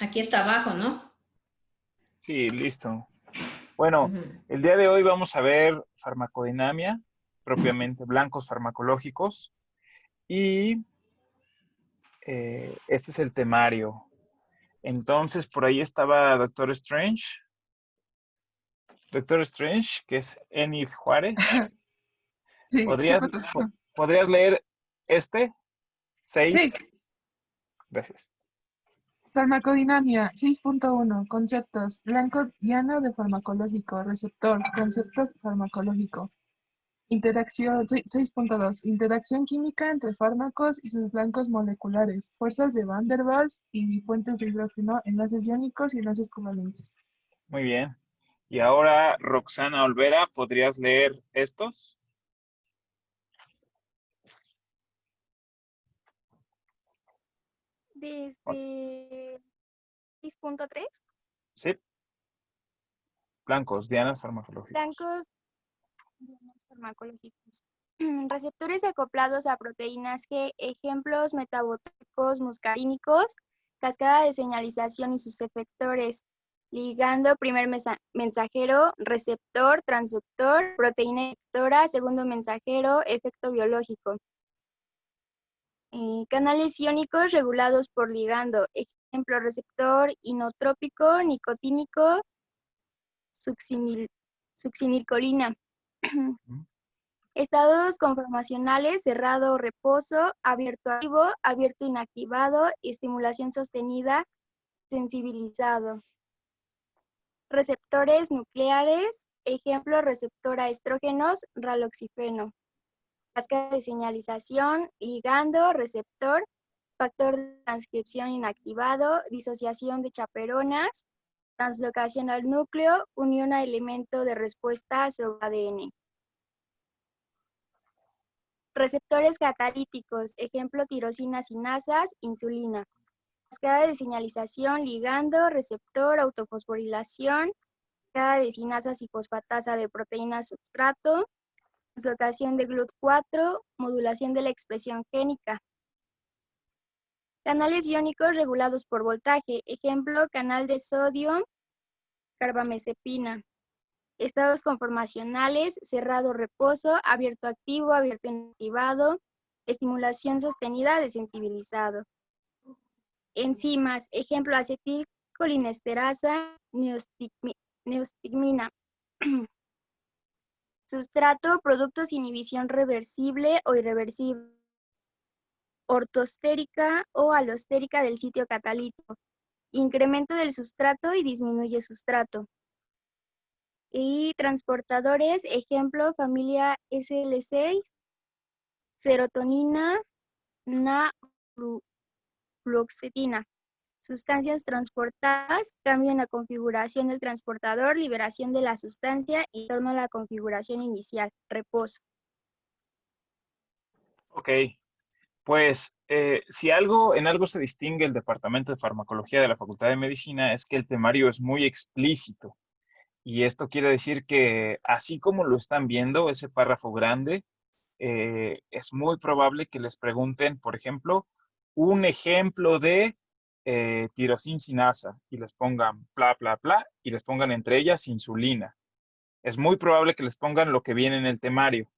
Aquí está abajo, ¿no? Sí, listo. Bueno, Ujú. el día de hoy vamos a ver farmacodinamia, propiamente blancos farmacológicos, y este es el temario. Entonces, por ahí estaba Doctor Strange. Doctor Strange, que es Enid Juárez. Sí, ¿qué ¿Podrías, pasó? ¿podrías leer este? Sí, 6. Gracias. farmacodinamia 6.1. Conceptos. Blanco diana de farmacológico. Receptor. Concepto farmacológico. Interacción 6.2. Interacción química entre fármacos y sus blancos moleculares. Fuerzas de Van der Waals y fuentes de hidrógeno, enlaces iónicos y enlaces covalentes. Muy bien. Y ahora, Roxana Olvera, ¿podrías leer estos? Desde 6.3, Sí, blancos, dianas farmacológicos. blancos farmacológicos. Receptores acoplados a proteínas G, ejemplos metabólicos muscarínicos, cascada de señalización y sus efectores, ligando primer mensajero, receptor, transductor, proteína efectora, segundo mensajero, efecto biológico. Canales iónicos regulados por ligando, ejemplo receptor inotrópico, nicotínico, succinilcolina. Ujú. Estados conformacionales, cerrado, reposo, abierto activo, abierto inactivado, estimulación sostenida, sensibilizado. Receptores nucleares, ejemplo receptor a estrógenos, raloxifeno. Cascada de señalización, ligando, receptor, factor de transcripción inactivado, disociación de chaperonas, translocación al núcleo, unión a elemento de respuesta sobre ADN. Receptores catalíticos, ejemplo tirosina sinasas, insulina. Cascada de señalización, ligando, receptor, autofosforilación, cascada de sinasas y fosfatasa de proteína substrato, translocación de GLUT4, modulación de la expresión génica. Canales iónicos regulados por voltaje, ejemplo canal de sodio, carbamazepina. Estados conformacionales, cerrado reposo, abierto activo, abierto inactivado, estimulación sostenida, desensibilizado. Enzimas, ejemplo acetilcolinesterasa, neostigmina. Sustrato, productos inhibición reversible o irreversible, ortostérica o alostérica del sitio catalítico. Incremento del sustrato y disminuye sustrato. Y transportadores, ejemplo, familia SL6, serotonina, nafluoxetina. Sustancias transportadas, cambio en la configuración del transportador, liberación de la sustancia y torno a la configuración inicial, reposo. Ok, pues si en algo se distingue el Departamento de Farmacología de la Facultad de Medicina es que el temario es muy explícito. Y esto quiere decir que así como lo están viendo, ese párrafo grande, es muy probable que les pregunten, por ejemplo, un ejemplo de tirosin sinasa y les pongan bla, bla, bla y les pongan entre ellas insulina. Es muy probable que les pongan lo que viene en el temario.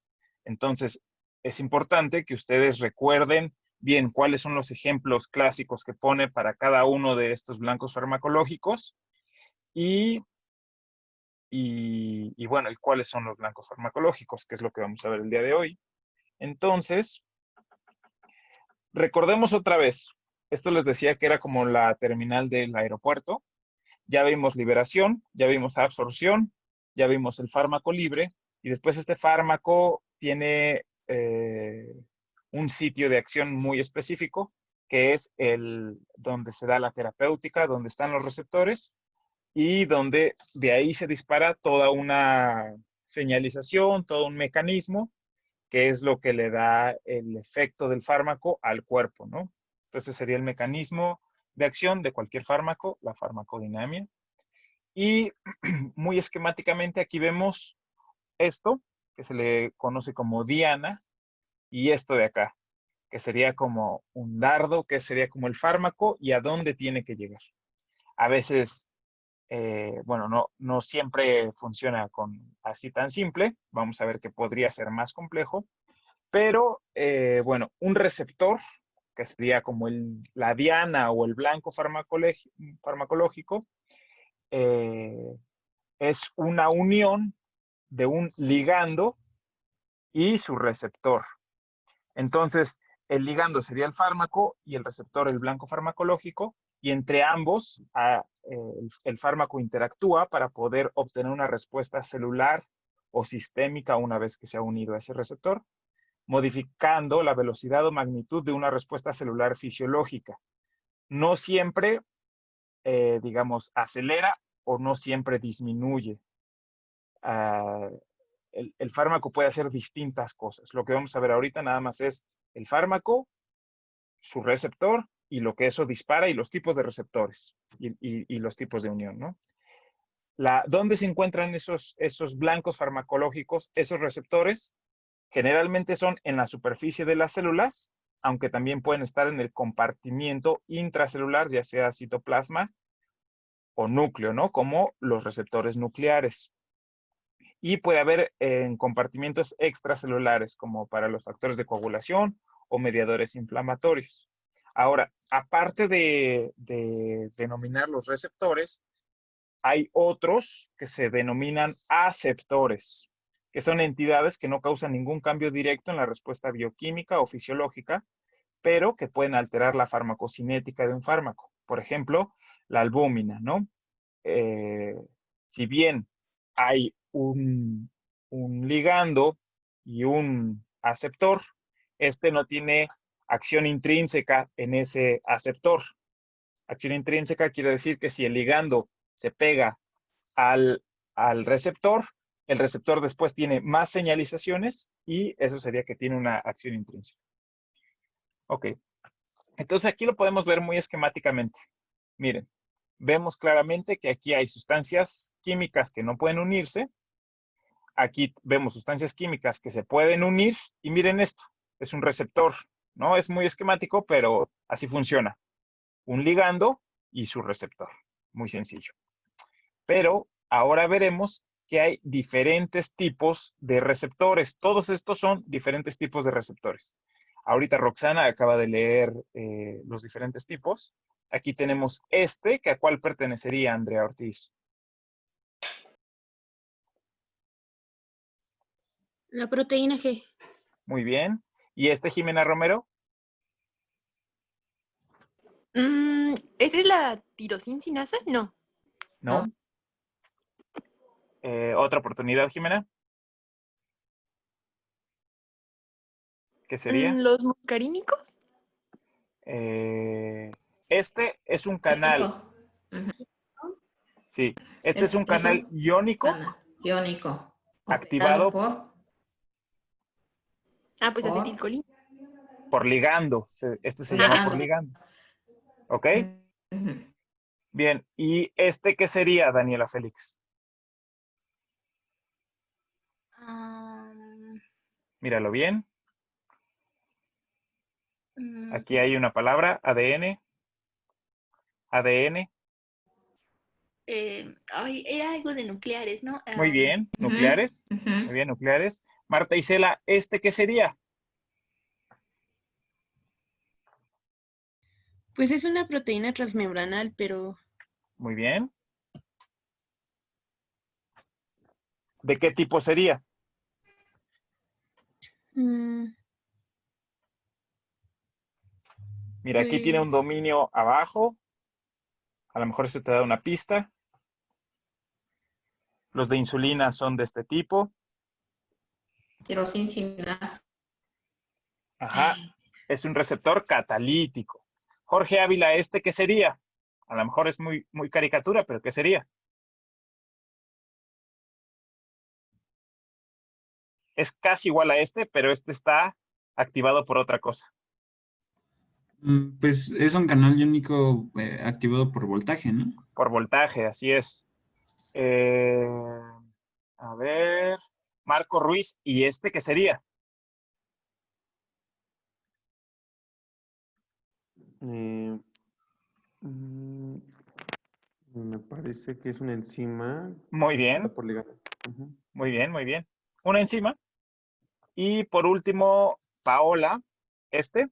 Entonces, es importante que ustedes recuerden bien cuáles son los ejemplos clásicos que pone para cada uno de estos blancos farmacológicos y, y bueno, y cuáles son los blancos farmacológicos, que es lo que vamos a ver el día de hoy. Entonces, recordemos otra vez, esto les decía que era como la terminal del aeropuerto. Ya vimos liberación, ya vimos absorción, ya vimos el fármaco libre y después este fármaco tiene un sitio de acción muy específico que es el donde se da la terapéutica, donde están los receptores y donde de ahí se dispara toda una señalización, todo un mecanismo que es lo que le da el efecto del fármaco al cuerpo, ¿no? Entonces sería el mecanismo de acción de cualquier fármaco, la farmacodinamia. Y muy esquemáticamente aquí vemos esto, que se le conoce como diana, y esto de acá, que sería como un dardo, que sería como el fármaco y a dónde tiene que llegar. A veces, bueno, no siempre funciona así tan simple. Vamos a ver que podría ser más complejo. Pero, bueno, un receptor, que sería como la diana o el blanco farmacológico, es una unión de un ligando y su receptor. Entonces, el ligando sería el fármaco y el receptor el blanco farmacológico, y entre ambos el fármaco interactúa para poder obtener una respuesta celular o sistémica una vez que se ha unido a ese receptor, modificando la velocidad o magnitud de una respuesta celular fisiológica. No siempre, digamos, acelera o no siempre disminuye. El fármaco puede hacer distintas cosas. Lo que vamos a ver ahorita nada más es el fármaco, su receptor y lo que eso dispara y los tipos de receptores y los tipos de unión, ¿no? ¿Dónde se encuentran esos blancos farmacológicos, esos receptores? Generalmente son en la superficie de las células, aunque también pueden estar en el compartimiento intracelular, ya sea citoplasma o núcleo, ¿no? Como los receptores nucleares. Y puede haber en compartimientos extracelulares, como para los factores de coagulación o mediadores inflamatorios. Ahora, aparte de denominar los receptores, hay otros que se denominan aceptores, que son entidades que no causan ningún cambio directo en la respuesta bioquímica o fisiológica, pero que pueden alterar la farmacocinética de un fármaco. Por ejemplo, la albúmina, ¿no? Si bien hay un ligando y un aceptor, este no tiene acción intrínseca en ese aceptor. Acción intrínseca quiere decir que si el ligando se pega al receptor, el receptor después tiene más señalizaciones y eso sería que tiene una acción intrínseca. Ok. Entonces aquí lo podemos ver muy esquemáticamente. Miren, vemos claramente que aquí hay sustancias químicas que no pueden unirse. Aquí vemos sustancias químicas que se pueden unir y miren esto, es un receptor, ¿no? Es muy esquemático, pero así funciona. Un ligando y su receptor. Muy sencillo. Pero ahora veremos que hay diferentes tipos de receptores. Todos estos son diferentes tipos de receptores. Ahorita Roxana acaba de leer los diferentes tipos. Aquí tenemos este, que ¿a cuál pertenecería, Andrea Ortiz? La proteína G. Muy bien. ¿Y este, Jimena Romero? ¿Esa es la tirosincinasa? No. ¿No? ¿Otra oportunidad, Jimena? ¿Qué sería? ¿Los muscarínicos? Este es un canal. Sí, este es un canal iónico iónico activado Pues acetilcolina. por ligando. Este se llama por ligando. ¿Ok? Bien, ¿y este qué sería, Daniela Félix? Míralo bien. Aquí hay una palabra, ADN. ADN. Era algo de nucleares, ¿no? Muy bien, nucleares. Muy bien, nucleares. Marta Isela, ¿este qué sería? Pues es una proteína transmembranal, pero Muy bien. ¿De qué tipo sería? Mira, aquí tiene un dominio abajo. A lo mejor eso te da una pista. Los de insulina son de este tipo. Tirosincinasa. Ajá. Es un receptor catalítico. Jorge Ávila, ¿este qué sería? A lo mejor es muy caricatura, pero ¿qué sería? Es casi igual a este, pero este está activado por otra cosa. Pues es un canal iónico activado por voltaje, ¿no? Por voltaje, así es. A ver, Marco Ruiz, ¿y este qué sería? parece que es una enzima. Muy Está bien, por ligando. Ujú. muy bien, muy bien. Una enzima. Y por último, Paola, este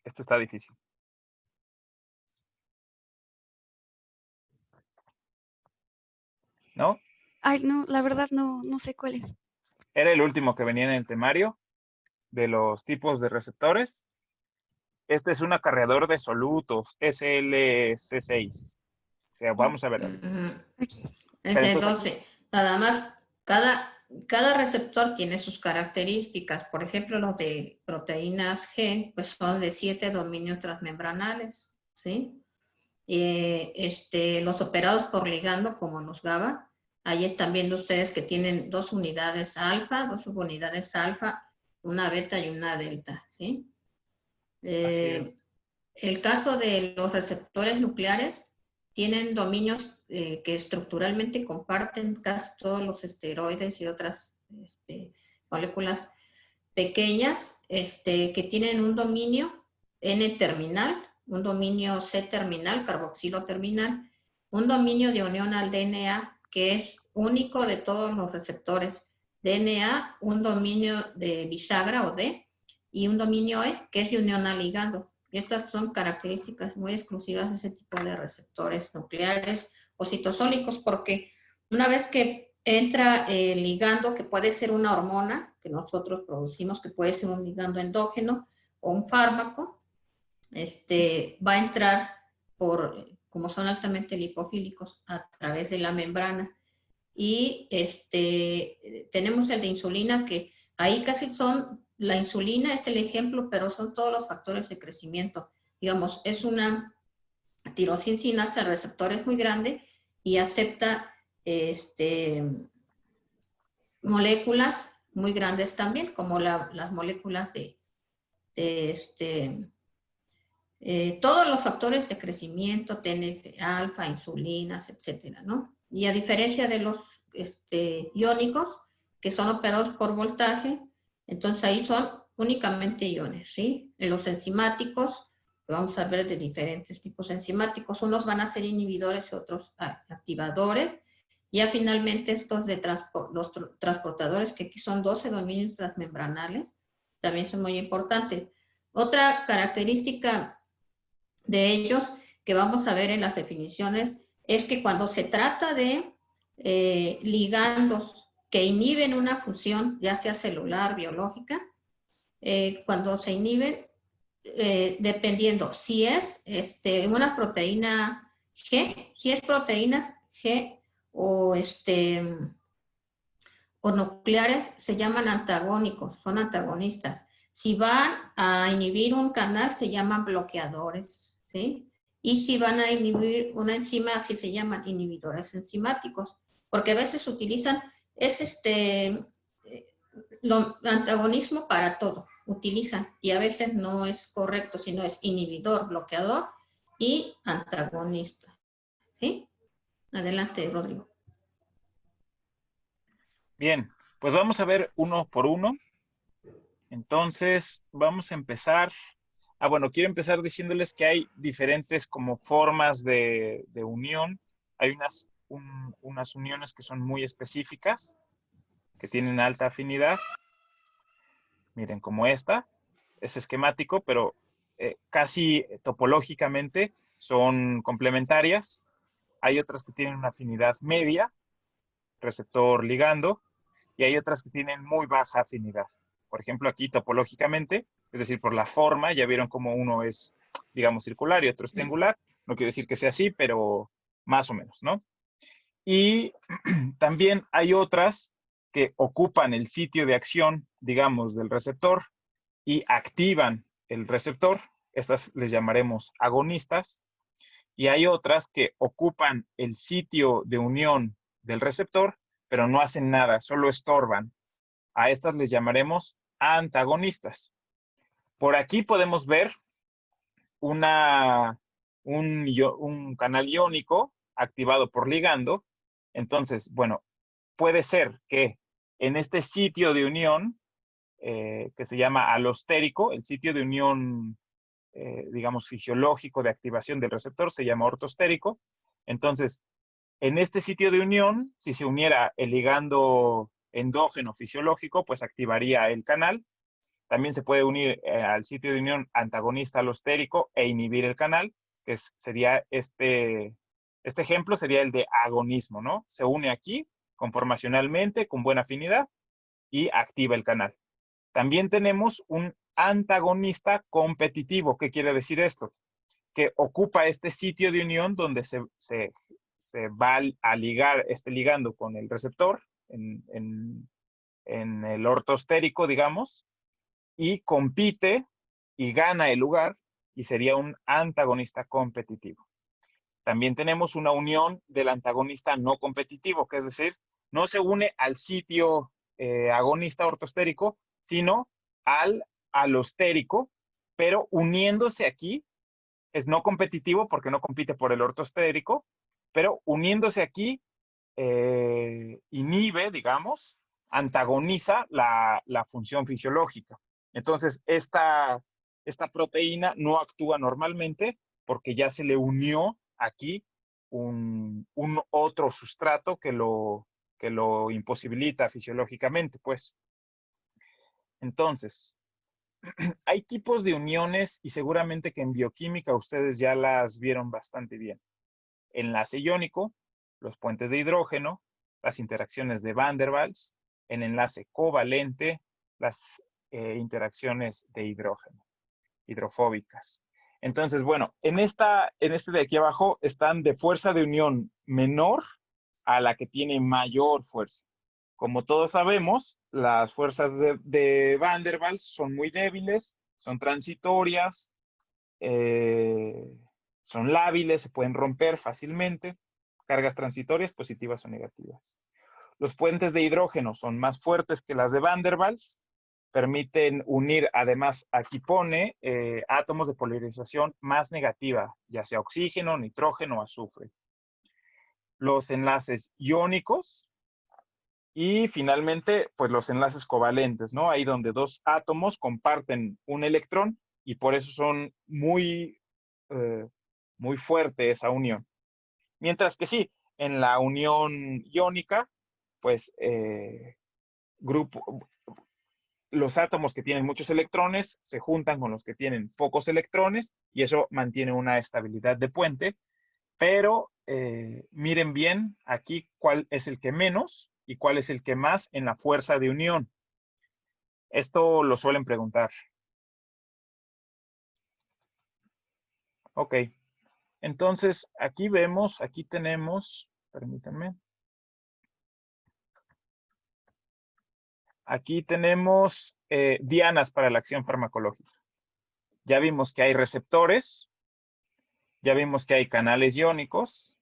está difícil, ¿no? Ay, no, la verdad no sé cuál es. Era el último que venía en el temario de los tipos de receptores. Este es un acarreador de solutos, SLC6. Que vamos a ver ahorita. Ujú. Pero Ese entonces 12. Nada más, cada receptor tiene sus características. Por ejemplo, los de proteínas G, pues son de 7 dominios transmembranales, ¿sí? Los operados por ligando, como los GABA, ahí están viendo ustedes que tienen dos unidades alfa, dos subunidades alfa, una beta y una delta, ¿sí? así es. El caso de los receptores nucleares tienen dominios que estructuralmente comparten casi todos los esteroides y otras moléculas pequeñas que tienen un dominio N-terminal, un dominio C-terminal, carboxilo terminal, un dominio de unión al DNA que es único de todos los receptores DNA, un dominio de bisagra o D y un dominio E que es de unión al ligando. Estas son características muy exclusivas de ese tipo de receptores nucleares o citosólicos porque una vez que entra el ligando, que puede ser una hormona que nosotros producimos, que puede ser un ligando endógeno o un fármaco, va a entrar como son altamente lipofílicos, a través de la membrana. Y tenemos el de insulina, que ahí casi la insulina es el ejemplo, pero son todos los factores de crecimiento. Digamos, es una tirosina, el receptor es muy grande y acepta moléculas muy grandes también, como las moléculas de todos los factores de crecimiento, TNF-alfa, insulinas, etcétera, ¿no? Y a diferencia de los iónicos, que son operados por voltaje, entonces ahí son únicamente iones, ¿sí? En los enzimáticos, vamos a ver de diferentes tipos enzimáticos, unos van a ser inhibidores y otros activadores, ya finalmente estos de los transportadores, que aquí son 12 dominios transmembranales, también son muy importantes. Otra característica de ellos que vamos a ver en las definiciones es que cuando se trata de ligandos que inhiben una función, ya sea celular, biológica, cuando se inhiben, dependiendo si es una proteína G, si es proteínas G o o nucleares, se llaman antagónicos, son antagonistas. Si van a inhibir un canal, se llaman bloqueadores, ¿sí? Y si van a inhibir una enzima, así se llaman inhibidores enzimáticos, porque a veces utilizan, antagonismo para todo, utilizan, y a veces no es correcto, sino es inhibidor, bloqueador y antagonista, ¿sí? Adelante, Rodrigo. Bien, pues vamos a ver uno por uno. Entonces, vamos a empezar. Bueno, quiero empezar diciéndoles que hay diferentes como formas de unión. Hay unas uniones que son muy específicas, que tienen alta afinidad. Miren, como esta, es esquemático, pero casi topológicamente son complementarias. Hay otras que tienen una afinidad media, receptor ligando, y hay otras que tienen muy baja afinidad. Por ejemplo, aquí topológicamente, es decir, por la forma, ya vieron cómo uno es, digamos, circular y otro es triangular. No quiere decir que sea así, pero más o menos, ¿no? Y también hay otras que ocupan el sitio de acción, digamos, del receptor y activan el receptor. Estas les llamaremos agonistas. Y hay otras que ocupan el sitio de unión del receptor, pero no hacen nada, solo estorban. A estas les llamaremos antagonistas. Por aquí podemos ver un canal iónico activado por ligando. Entonces, bueno, puede ser que en este sitio de unión, que se llama alostérico, el sitio de unión digamos, fisiológico de activación del receptor, se llama ortostérico. Entonces, en este sitio de unión, si se uniera el ligando endógeno fisiológico, pues activaría el canal. También se puede unir al sitio de unión antagonista alostérico e inhibir el canal, que sería este ejemplo sería el de agonismo, ¿no? Se une aquí conformacionalmente, con buena afinidad, y activa el canal. También tenemos un antagonista competitivo. ¿Qué quiere decir esto? Que ocupa este sitio de unión donde se va a ligar este ligando con el receptor en el ortostérico, digamos, y compite y gana el lugar y sería un antagonista competitivo. También tenemos una unión del antagonista no competitivo, que es decir, no se une al sitio agonista ortostérico, sino al alostérico, pero uniéndose aquí, es no competitivo porque no compite por el ortostérico, pero uniéndose aquí inhibe, digamos, antagoniza la función fisiológica. Entonces, esta proteína no actúa normalmente porque ya se le unió aquí un otro sustrato que lo imposibilita fisiológicamente, pues. Entonces, hay tipos de uniones y seguramente que en bioquímica ustedes ya las vieron bastante bien. Enlace iónico, los puentes de hidrógeno, las interacciones de Van der Waals, el enlace covalente, las interacciones de hidrógeno, hidrofóbicas. Entonces, bueno, en este de aquí abajo están de fuerza de unión menor a la que tiene mayor fuerza. Como todos sabemos, las fuerzas de Van der Waals son muy débiles, son transitorias, son lábiles, se pueden romper fácilmente. Cargas transitorias positivas o negativas. Los puentes de hidrógeno son más fuertes que las de Van der Waals, permiten unir, además, aquí pone átomos de polarización más negativa, ya sea oxígeno, nitrógeno o azufre. Los enlaces iónicos y finalmente, pues los enlaces covalentes, ¿no? Ahí donde dos átomos comparten un electrón y por eso son muy fuerte esa unión. Mientras que sí, en la unión iónica, pues los átomos que tienen muchos electrones se juntan con los que tienen pocos electrones y eso mantiene una estabilidad de puente, pero miren bien aquí cuál es el que menos y cuál es el que más en la fuerza de unión. Esto lo suelen preguntar. Ok. Entonces, aquí vemos, aquí tenemos, permítanme. Aquí tenemos dianas para la acción farmacológica. Ya vimos que hay receptores, ya vimos que hay canales iónicos,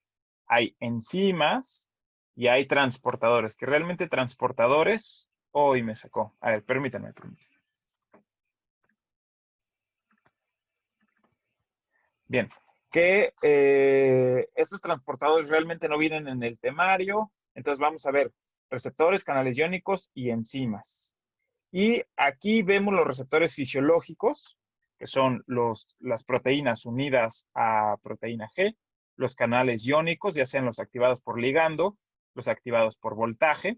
hay enzimas y hay transportadores, que realmente transportadores, hoy me sacó. A ver, permítanme. Bien, que estos transportadores realmente no vienen en el temario, entonces vamos a ver receptores, canales iónicos y enzimas. Y aquí vemos los receptores fisiológicos, que son las proteínas unidas a proteína G, los canales iónicos, ya sean los activados por ligando, los activados por voltaje,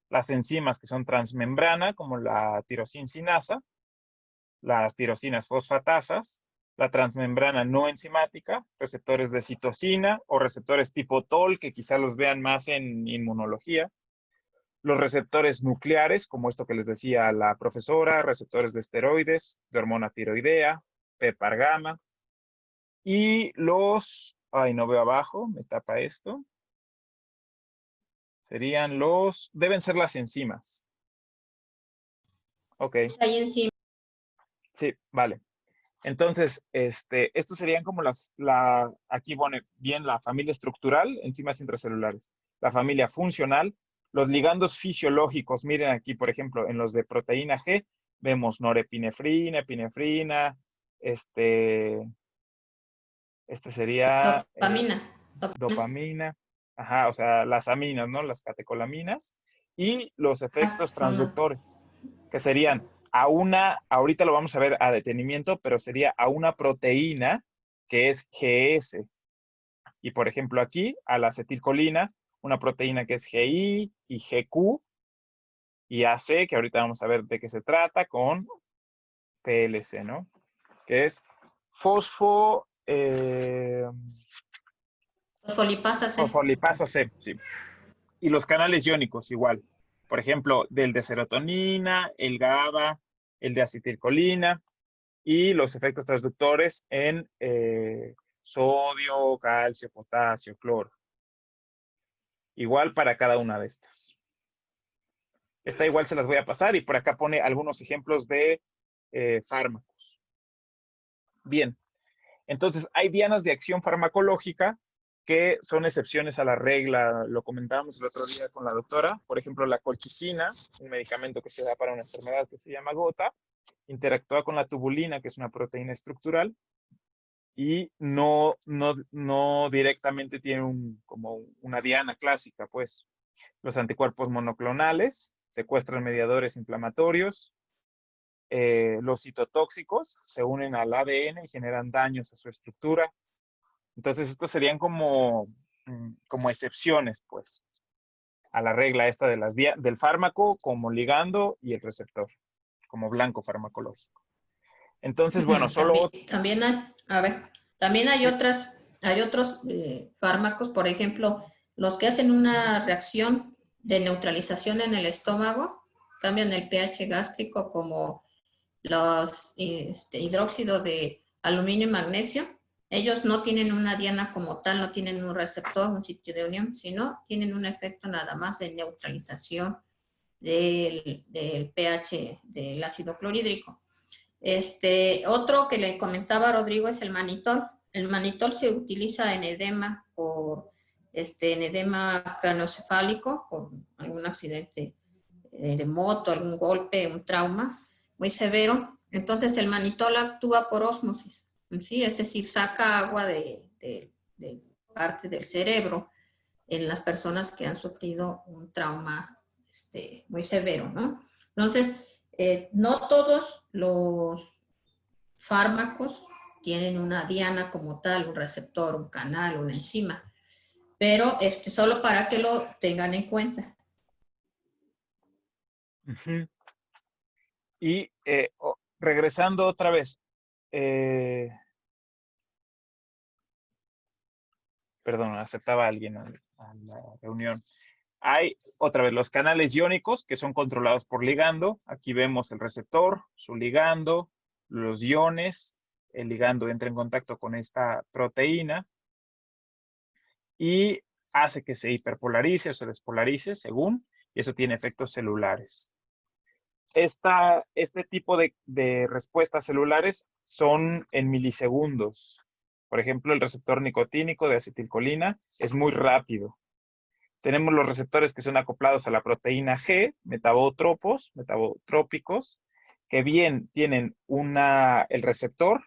las enzimas que son transmembrana, como la tirosincinasa, las tirosinas fosfatasas, la transmembrana no enzimática, receptores de citosina o receptores tipo TOL, que quizá los vean más en inmunología, los receptores nucleares, como esto que les decía la profesora, receptores de esteroides, de hormona tiroidea, PPAR gamma, y no veo abajo, me tapa esto, deben ser las enzimas. Ok. Hay enzimas. Sí, vale. Entonces, estos serían como aquí pone bien la familia estructural, enzimas intracelulares, la familia funcional, los ligandos fisiológicos. Miren aquí, por ejemplo, en los de proteína G, vemos norepinefrina, epinefrina, sería dopamina, ajá, o sea, las aminas, ¿no? Las catecolaminas, y los efectos transductores, que serían ahorita lo vamos a ver a detenimiento, pero sería a una proteína que es GS. Y por ejemplo aquí, a la acetilcolina, una proteína que es GI y GQ y AC, que ahorita vamos a ver de qué se trata, con PLC, ¿no? Que es fosfo... Fosfolipasa C. fosfolipasa C, sí. Y los canales iónicos igual. Por ejemplo, del de serotonina, el GABA, el de acetilcolina y los efectos transductores en sodio, calcio, potasio, cloro. Igual para cada una de estas. Esta igual se las voy a pasar y por acá pone algunos ejemplos de fármacos. Bien, entonces hay dianas de acción farmacológica que son excepciones a la regla, lo comentábamos el otro día con la doctora, por ejemplo la colchicina, un medicamento que se da para una enfermedad que se llama gota, interactúa con la tubulina, que es una proteína estructural, y no directamente tiene como una diana clásica, pues. Los anticuerpos monoclonales secuestran mediadores inflamatorios, los citotóxicos se unen al ADN y generan daños a su estructura. Entonces, estos serían como excepciones, pues, a la regla esta de del fármaco como ligando y el receptor, como blanco farmacológico. Entonces, bueno, solo... También hay otros fármacos, por ejemplo, los que hacen una reacción de neutralización en el estómago, cambian el pH gástrico, como los hidróxido de aluminio y magnesio. Ellos no tienen una diana como tal, no tienen un receptor, un sitio de unión, sino tienen un efecto nada más de neutralización del pH del ácido clorhídrico. Otro que le comentaba a Rodrigo es el manitol. El manitol se utiliza en edema en edema craneoencefálico por algún accidente de moto, algún golpe, un trauma muy severo. Entonces el manitol actúa por ósmosis, ¿sí? Es decir, saca agua de parte del cerebro en las personas que han sufrido un trauma muy severo, ¿no? Entonces, no todos los fármacos tienen una diana como tal, un receptor, un canal, una enzima, pero solo para que lo tengan en cuenta. Uh-huh. Y regresando otra vez, perdón, aceptaba a alguien a la reunión. Hay otra vez los canales iónicos que son controlados por ligando. Aquí vemos el receptor, su ligando, los iones. El ligando entra en contacto con esta proteína y hace que se hiperpolarice o se despolarice según, y eso tiene efectos celulares. Este tipo de respuestas celulares son en milisegundos. Por ejemplo, el receptor nicotínico de acetilcolina es muy rápido. Tenemos los receptores que son acoplados a la proteína G, metabotrópicos, que bien tienen el receptor,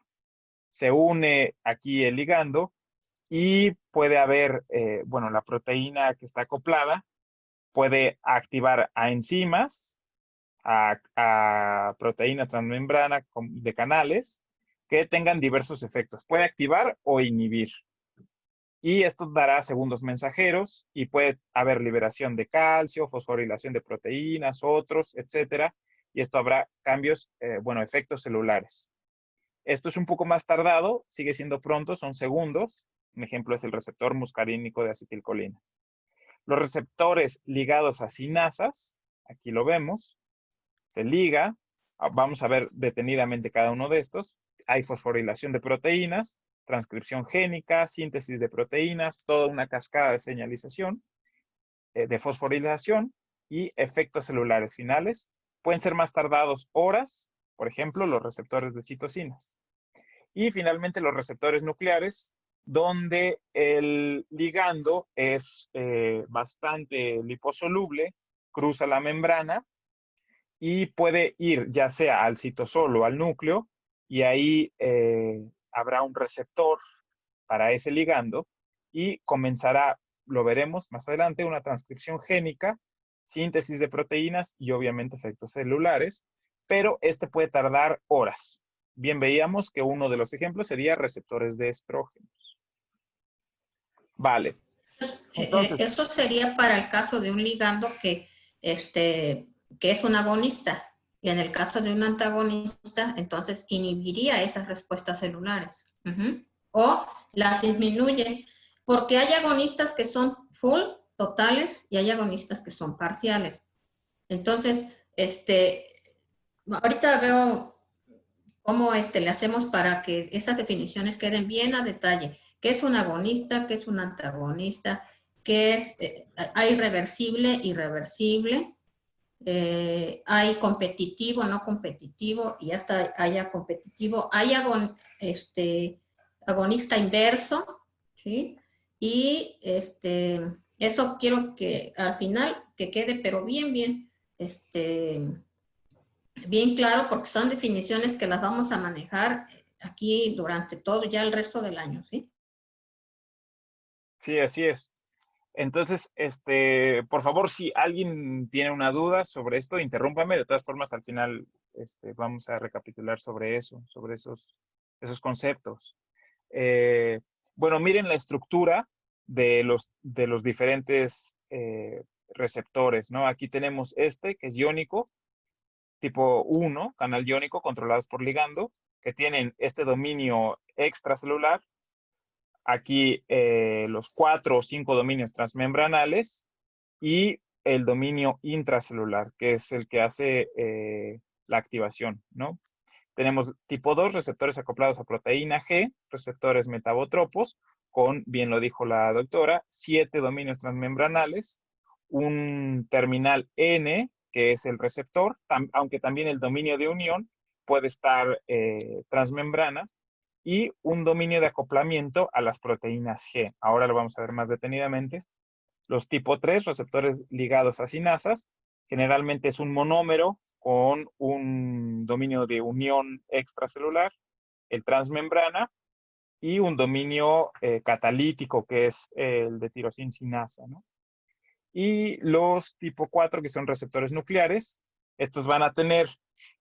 se une aquí el ligando y puede haber, la proteína que está acoplada puede activar a enzimas, a proteínas transmembrana de canales que tengan diversos efectos. Puede activar o inhibir. Y esto dará segundos mensajeros y puede haber liberación de calcio, fosforilación de proteínas, otros, etcétera. Y esto habrá cambios, efectos celulares. Esto es un poco más tardado, sigue siendo pronto, son segundos. Un ejemplo es el receptor muscarínico de acetilcolina. Los receptores ligados a sinasas, aquí lo vemos, se liga, vamos a ver detenidamente cada uno de estos. Hay fosforilación de proteínas, transcripción génica, síntesis de proteínas, toda una cascada de señalización, de fosforilación y efectos celulares finales. Pueden ser más tardados horas, por ejemplo, los receptores de citocinas. Y finalmente los receptores nucleares, donde el ligando es bastante liposoluble, cruza la membrana y puede ir ya sea al citosol o al núcleo, y ahí habrá un receptor para ese ligando y comenzará, lo veremos más adelante, una transcripción génica, síntesis de proteínas y obviamente efectos celulares pero este puede tardar horas. Bien, veíamos que uno de los ejemplos sería receptores de estrógenos. Vale. Entonces, Eso sería para el caso de un ligando que es un agonista. Y en el caso de un antagonista, entonces inhibiría esas respuestas celulares. O las disminuye. Porque hay agonistas que son full, totales, y hay agonistas que son parciales. Entonces, ahorita veo cómo le hacemos para que esas definiciones queden bien a detalle. ¿Qué es un agonista? ¿Qué es un antagonista? ¿Qué es? Hay reversible, irreversible. Hay competitivo, no competitivo, y hasta haya competitivo. Hay agonista inverso, ¿sí? Y eso quiero que al final que quede, pero bien, bien claro, porque son definiciones que las vamos a manejar aquí durante todo ya el resto del año, ¿sí? Sí, así es. Entonces, por favor, si alguien tiene una duda sobre esto, interrúmpame. De todas formas, al final vamos a recapitular sobre eso, sobre esos conceptos. Bueno, miren la estructura de los diferentes receptores, ¿no? Aquí tenemos que es iónico, tipo 1, canal iónico, controlados por ligando, que tienen este dominio extracelular. Aquí los 4 o 5 dominios transmembranales y el dominio intracelular, que es el que hace la activación, ¿no? Tenemos tipo 2, receptores acoplados a proteína G, receptores metabotropos, con, bien lo dijo la doctora, 7 dominios transmembranales, un terminal N, que es el receptor, aunque también el dominio de unión puede estar transmembrana, y un dominio de acoplamiento a las proteínas G. Ahora lo vamos a ver más detenidamente. Los tipo 3, receptores ligados a sinasas, generalmente es un monómero con un dominio de unión extracelular, el transmembrana, y un dominio catalítico, que es el de tirosina sinasa, ¿no? Y los tipo 4, que son receptores nucleares, estos van a tener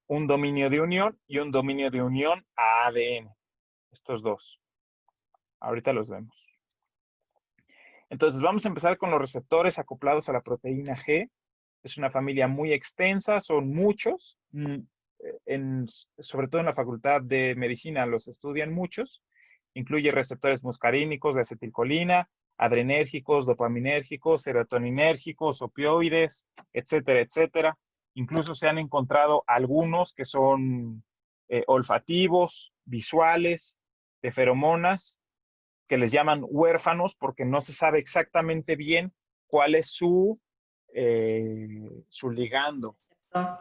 un dominio de unión y un dominio de unión a ADN. Estos dos. Ahorita los vemos. Entonces, vamos a empezar con los receptores acoplados a la proteína G. Es una familia muy extensa, son muchos. Sobre todo en la Facultad de Medicina los estudian muchos. Incluye receptores muscarínicos de acetilcolina, adrenérgicos, dopaminérgicos, serotoninérgicos, opioides, etcétera, etcétera. Incluso se han encontrado algunos que son olfativos, visuales, de feromonas, que les llaman huérfanos porque no se sabe exactamente bien cuál es su ligando.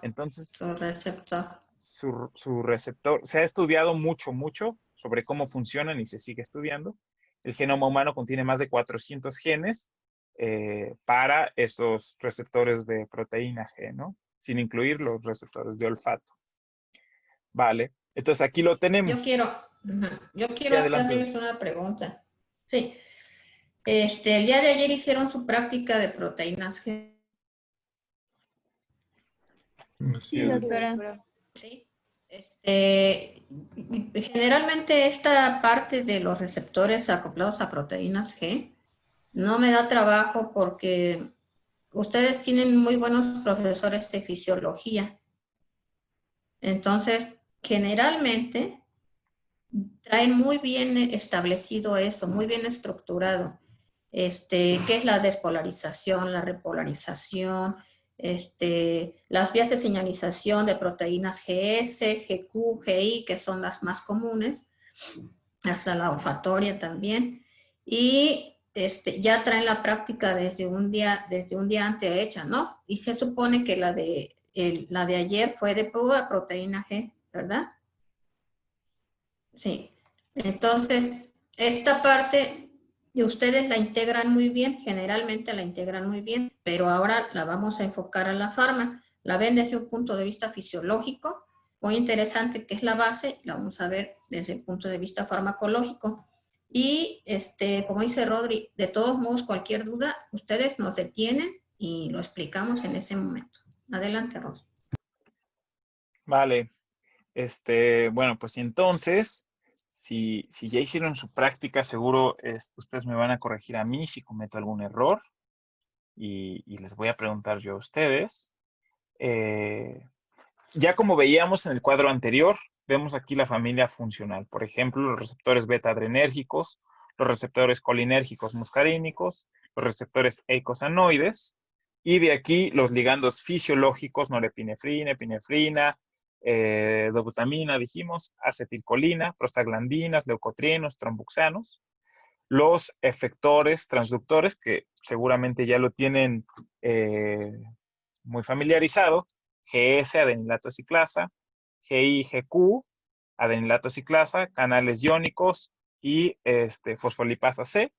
Entonces, su receptor. Su receptor. Se ha estudiado mucho sobre cómo funcionan y se sigue estudiando. El genoma humano contiene más de 400 genes para estos receptores de proteína G, ¿no? Sin incluir los receptores de olfato. Vale. Entonces, aquí lo tenemos. Yo quiero hacerles una pregunta. Sí. El día de ayer hicieron su práctica de proteínas G. Sí, doctora. Sí. Generalmente esta parte de los receptores acoplados a proteínas G no me da trabajo porque ustedes tienen muy buenos profesores de fisiología. Entonces, generalmente traen muy bien establecido eso, muy bien estructurado. ¿Qué es la despolarización, la repolarización? Las vías de señalización de proteínas GS, GQ, GI, que son las más comunes, hasta la olfatoria también. Y ya traen la práctica desde un día antes hecha, ¿no? Y se supone que la de ayer fue de pura proteína G, ¿verdad? Sí. Entonces, esta parte de ustedes la integran muy bien, generalmente la integran muy bien, pero ahora la vamos a enfocar a la farma. La ven desde un punto de vista fisiológico, muy interesante, que es la base, la vamos a ver desde el punto de vista farmacológico. Y como dice Rodri, de todos modos, cualquier duda, ustedes nos detienen y lo explicamos en ese momento. Adelante, Rodri. Vale. Bueno, pues entonces, si ya hicieron su práctica, seguro ustedes me van a corregir a mí si cometo algún error y les voy a preguntar yo a ustedes. Ya como veíamos en el cuadro anterior, vemos aquí la familia funcional. Por ejemplo, los receptores beta-adrenérgicos, los receptores colinérgicos muscarínicos, los receptores eicosanoides, y de aquí los ligandos fisiológicos, norepinefrina, epinefrina, dobutamina, dijimos, acetilcolina, prostaglandinas, leucotrienos, trombuxanos, los efectores transductores, que seguramente ya lo tienen muy familiarizado, GS, adenilato ciclasa, GI, GQ, adenilato ciclasa, canales iónicos y fosfolipasa C.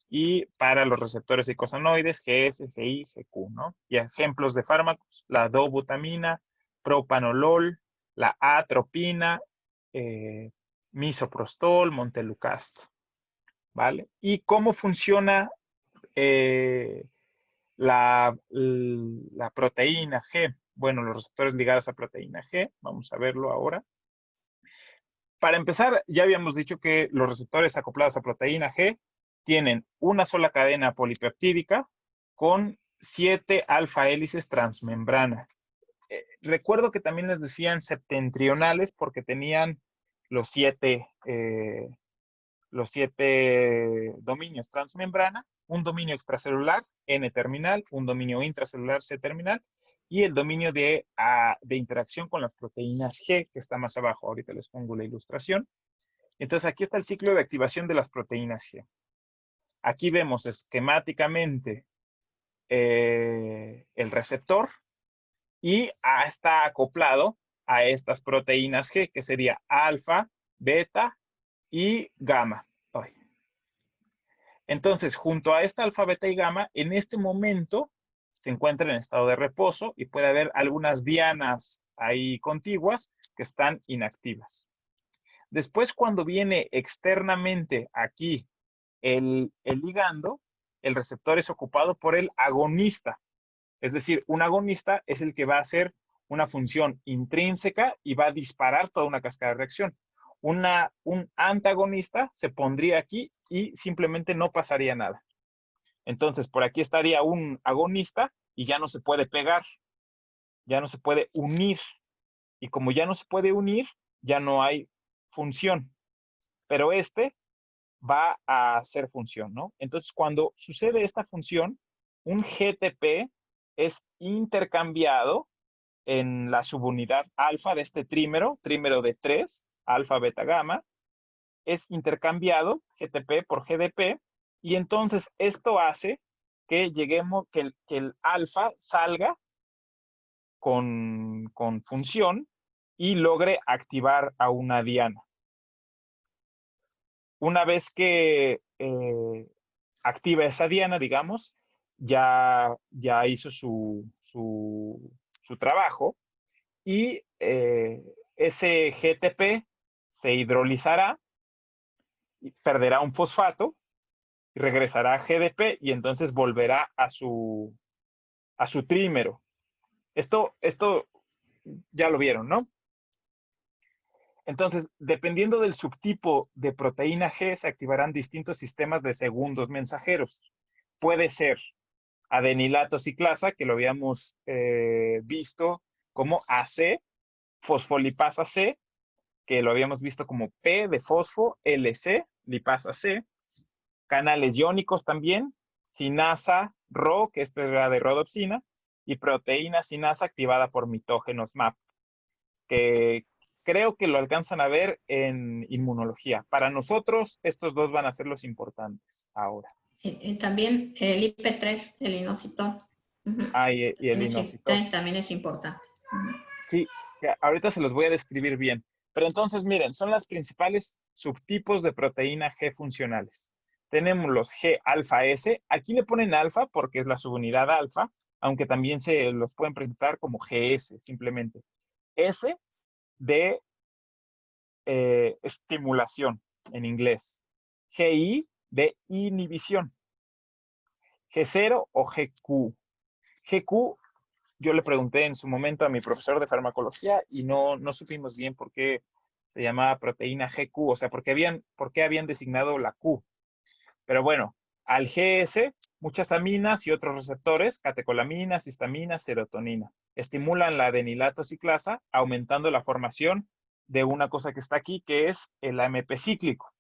Y para los receptores icosanoides, GS, GI, GQ, ¿no? Y ejemplos de fármacos, la dobutamina, propanolol, la atropina, misoprostol, montelukast, ¿vale? ¿Y cómo funciona la proteína G? Bueno, los receptores ligados a proteína G, vamos a verlo ahora. Para empezar, ya habíamos dicho que los receptores acoplados a proteína G tienen una sola cadena polipeptídica con 7 alfa hélices transmembrana. Recuerdo que también les decían septentrionales porque tenían los 7 dominios transmembrana, un dominio extracelular, N-terminal, un dominio intracelular, C-terminal, y el dominio de interacción con las proteínas G, que está más abajo. Ahorita les pongo la ilustración. Entonces, aquí está el ciclo de activación de las proteínas G. Aquí vemos esquemáticamente el receptor y está acoplado a estas proteínas G, que sería alfa, beta y gamma. Entonces, junto a esta alfa, beta y gamma, en este momento se encuentra en estado de reposo y puede haber algunas dianas ahí contiguas que están inactivas. Después, cuando viene externamente aquí el ligando, el receptor es ocupado por el agonista. Es decir, un agonista es el que va a hacer una función intrínseca y va a disparar toda una cascada de reacción. Un antagonista se pondría aquí y simplemente no pasaría nada. Entonces, por aquí estaría un agonista y ya no se puede pegar, ya no se puede unir. Y como ya no se puede unir, ya no hay función. Pero va a hacer función, ¿no? Entonces, cuando sucede esta función, un GTP es intercambiado en la subunidad alfa de este trímero de 3, alfa, beta, gamma, es intercambiado GTP por GDP, y entonces esto hace que lleguemos, que el alfa salga con función y logre activar a una diana. Una vez que activa esa diana, digamos, ya hizo su trabajo y ese GTP se hidrolizará, perderá un fosfato y regresará a GDP y entonces volverá a su trímero. Esto ya lo vieron, ¿no? Entonces, dependiendo del subtipo de proteína G, se activarán distintos sistemas de segundos mensajeros. Puede ser adenilato ciclasa, que lo habíamos visto como AC, fosfolipasa C, que lo habíamos visto como P de fosfo, LC, lipasa C, canales iónicos también, sinasa Rho, que esta era de rodopsina, y proteína sinasa activada por mitógenos MAP, que creo que lo alcanzan a ver en inmunología. Para nosotros, estos dos van a ser los importantes ahora. También el IP3, el inositol. Y el inositol. También es importante. Sí, ahorita se los voy a describir bien. Pero entonces, miren, son las principales subtipos de proteína G funcionales. Tenemos los G alfa S. Aquí le ponen alfa porque es la subunidad alfa, aunque también se los pueden presentar como GS, simplemente. S de estimulación en inglés. GI de inhibición. G0 o GQ. GQ yo le pregunté en su momento a mi profesor de farmacología y no supimos bien por qué se llamaba proteína GQ, o sea, por qué habían designado la Q. Pero bueno, al GS, muchas aminas y otros receptores, catecolaminas, histaminas, serotonina, estimulan la adenilato ciclasa, aumentando la formación de una cosa que está aquí, que es el AMP cíclico.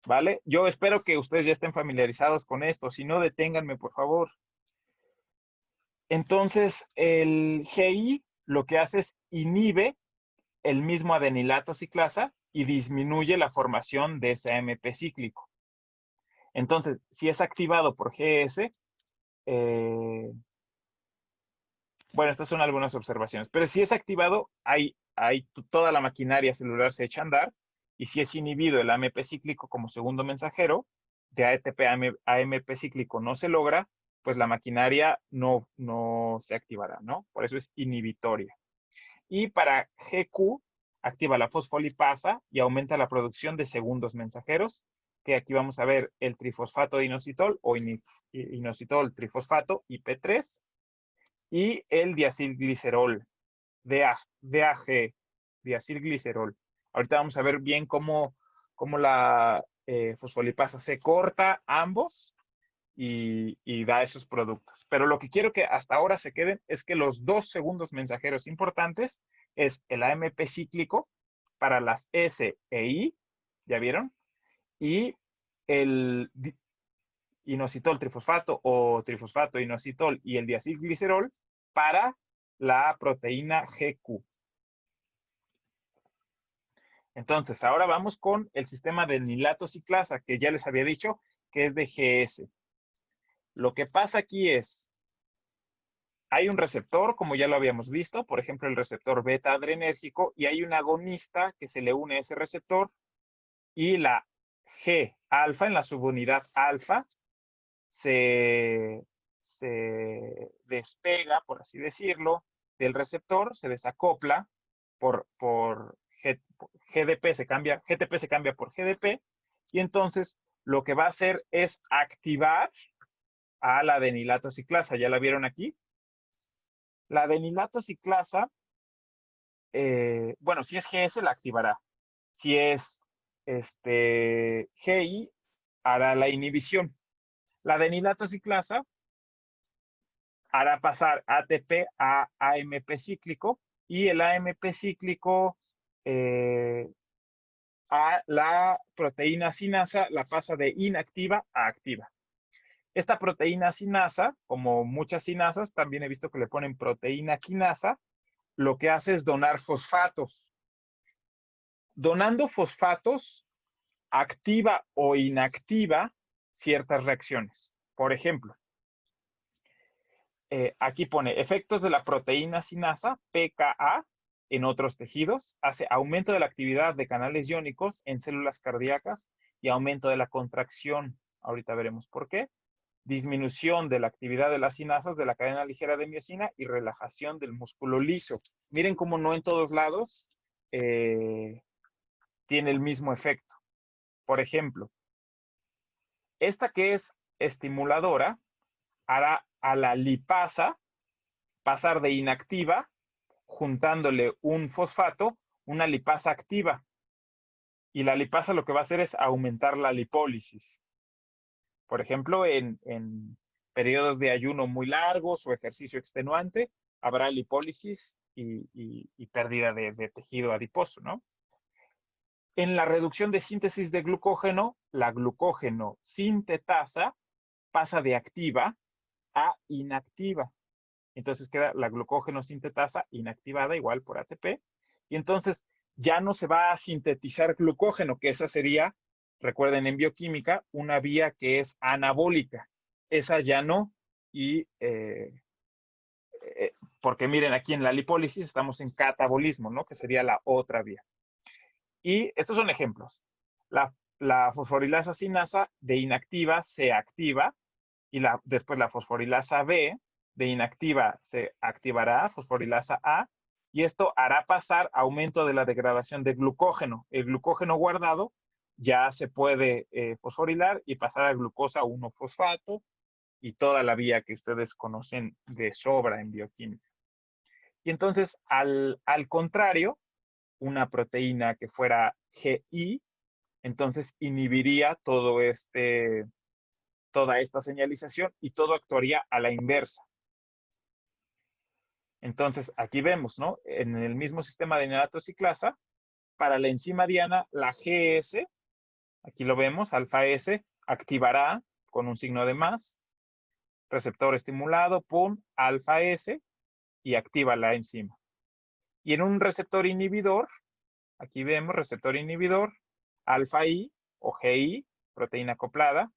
¿Vale? Yo espero que ustedes ya estén familiarizados con esto. Si no, deténganme, por favor. Entonces, el GI lo que hace es inhibe el mismo adenilato ciclasa y disminuye la formación de ese AMP cíclico. Entonces, si es activado por GS, bueno, estas son algunas observaciones, pero si es activado, toda la maquinaria celular se echa a andar, y si es inhibido el AMP cíclico como segundo mensajero, de ATP a AMP cíclico no se logra, pues la maquinaria no se activará, ¿no? Por eso es inhibitoria. Y para GQ, activa la fosfolipasa y aumenta la producción de segundos mensajeros, que aquí vamos a ver el trifosfato de inositol o inositol trifosfato, IP3, y el diacilglicerol, DAG, diacilglicerol. Ahorita vamos a ver bien cómo la fosfolipasa se corta ambos y da esos productos. Pero lo que quiero que hasta ahora se queden es que los dos segundos mensajeros importantes es el AMP cíclico para las S e I, ¿ya vieron? Y el inositol trifosfato o trifosfato inositol y el diacilglicerol para la proteína GQ. Entonces, ahora vamos con el sistema de adenilato ciclasa, que ya les había dicho que es de GS. Lo que pasa aquí es, hay un receptor, como ya lo habíamos visto, por ejemplo, el receptor beta adrenérgico, y hay un agonista que se le une a ese receptor, y la G alfa, en la subunidad alfa, se despega, por así decirlo, del receptor, se desacopla por GDP, GTP se cambia por GDP, y entonces lo que va a hacer es activar a la adenilato ciclasa. ¿Ya la vieron aquí? La adenilato ciclasa, bueno, si es GS la activará. Si es GI, hará la inhibición. La adenilato ciclasa hará pasar ATP a AMP cíclico, y el AMP cíclico a la proteína sinasa la pasa de inactiva a activa. Esta proteína sinasa, como muchas sinasas, también he visto que le ponen proteína quinasa, lo que hace es donar fosfatos. Donando fosfatos, activa o inactiva ciertas reacciones. Por ejemplo, aquí pone efectos de la proteína sinasa, PKA, en otros tejidos, hace aumento de la actividad de canales iónicos en células cardíacas y aumento de la contracción. Ahorita veremos por qué. Disminución de la actividad de las sinasas de la cadena ligera de miosina y relajación del músculo liso. Miren cómo no en todos lados tiene el mismo efecto. Por ejemplo, esta que es estimuladora hará a la lipasa pasar de inactiva, juntándole un fosfato, una lipasa activa. Y la lipasa lo que va a hacer es aumentar la lipólisis. Por ejemplo, en periodos de ayuno muy largos o ejercicio extenuante, habrá lipólisis y pérdida de tejido adiposo, ¿no? En la reducción de síntesis de glucógeno, la glucógeno sintetasa pasa de activa a inactiva. Entonces queda la glucógeno sintetasa inactivada igual por ATP. Y entonces ya no se va a sintetizar glucógeno, que esa sería, recuerden en bioquímica, una vía que es anabólica. Esa ya no. Y porque miren, aquí en la lipólisis estamos en catabolismo, ¿no? Que sería la otra vía. Y estos son ejemplos. La fosforilasa sinasa de inactiva se activa, y después la fosforilasa B de inactiva se activará, fosforilasa A, y esto hará pasar aumento de la degradación de glucógeno. El glucógeno guardado ya se puede fosforilar y pasar a glucosa 1-fosfato y toda la vía que ustedes conocen de sobra en bioquímica. Y entonces, al contrario, una proteína que fuera GI, entonces inhibiría toda esta señalización y todo actuaría a la inversa. Entonces, aquí vemos, ¿no? En el mismo sistema de nitrato-ciclasa, para la enzima diana, la GS, aquí lo vemos, alfa S, activará con un signo de más, receptor estimulado, pum, alfa S, y activa la enzima. Y en un receptor inhibidor, aquí vemos receptor inhibidor, alfa I o GI, proteína acoplada,